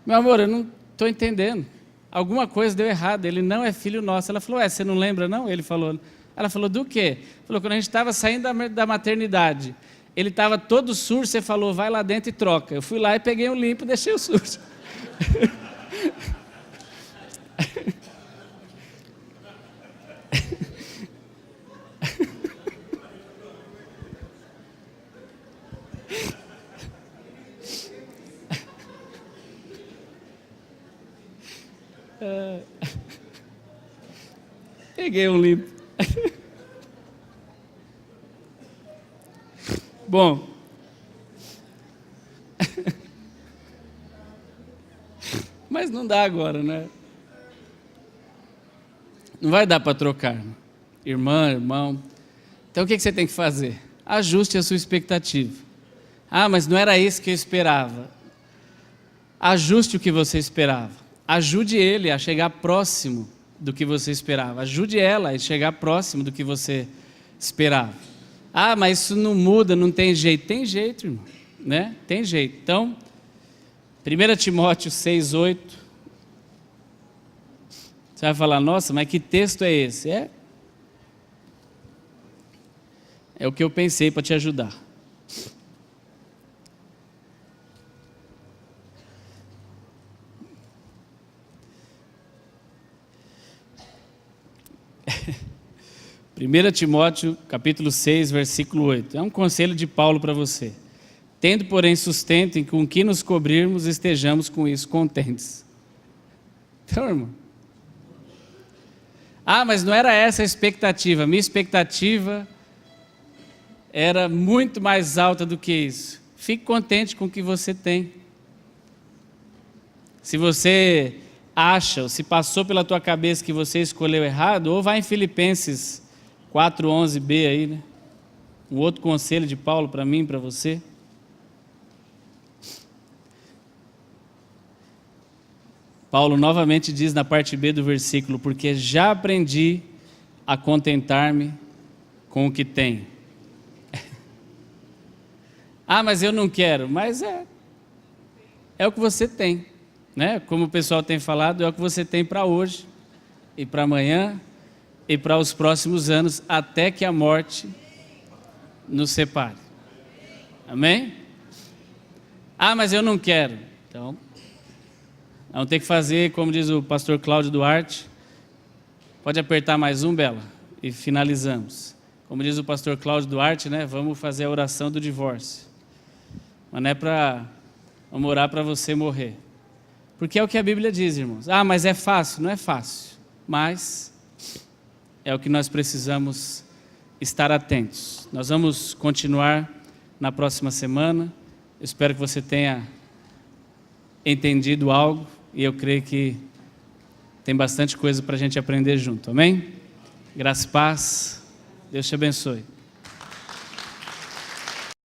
meu amor, eu não estou entendendo, alguma coisa deu errado, ele não é filho nosso. Ela falou: você não lembra não? Ele falou: Ela falou, do quê? Falou, quando a gente estava saindo da maternidade, ele estava todo sujo, você falou, vai lá dentro e troca. Eu fui lá e peguei um limpo e deixei o sujo. Peguei um limpo. Bom. Mas não dá agora, né? Não vai dar para trocar. Irmã, irmão. Então o que você tem que fazer? Ajuste a sua expectativa. Ah, mas não era isso que eu esperava. Ajuste o que você esperava. Ajude ele a chegar próximo do que você esperava. Ajude ela a chegar próximo do que você esperava. Ah, mas isso não muda, não tem jeito. Tem jeito, irmão, né? Tem jeito. Então, 1 Timóteo 6,8. Você vai falar, nossa, mas que texto é esse? É o que eu pensei para te ajudar. Primeira Timóteo, capítulo 6, versículo 8. É um conselho de Paulo para você. Tendo, porém, sustento em com que nos cobrirmos, estejamos com isso contentes. Então, irmão. Ah, mas não era essa a expectativa. Minha expectativa era muito mais alta do que isso. Fique contente com o que você tem. Se você acha, ou se passou pela tua cabeça que você escolheu errado, ou vai em Filipenses 4:11b aí, né? Um outro conselho de Paulo para mim, para você. Paulo novamente diz na parte B do versículo, porque já aprendi a contentar-me com o que tenho. Ah, mas eu não quero. Mas é o que você tem, né? Como o pessoal tem falado, é o que você tem para hoje e para amanhã e para os próximos anos, até que a morte nos separe. Amém? Ah, mas eu não quero. Então, vamos ter que fazer, como diz o pastor Cláudio Duarte. Pode apertar mais um, Bela, e finalizamos. Como diz o pastor Cláudio Duarte, né? Vamos fazer a oração do divórcio. Mas não é vamos orar para você morrer. Porque é o que a Bíblia diz, irmãos. Ah, mas é fácil? Não é fácil. Mas é o que nós precisamos estar atentos. Nós vamos continuar na próxima semana. Eu espero que você tenha entendido algo. E eu creio que tem bastante coisa para a gente aprender junto. Amém? Graça e paz. Deus te abençoe.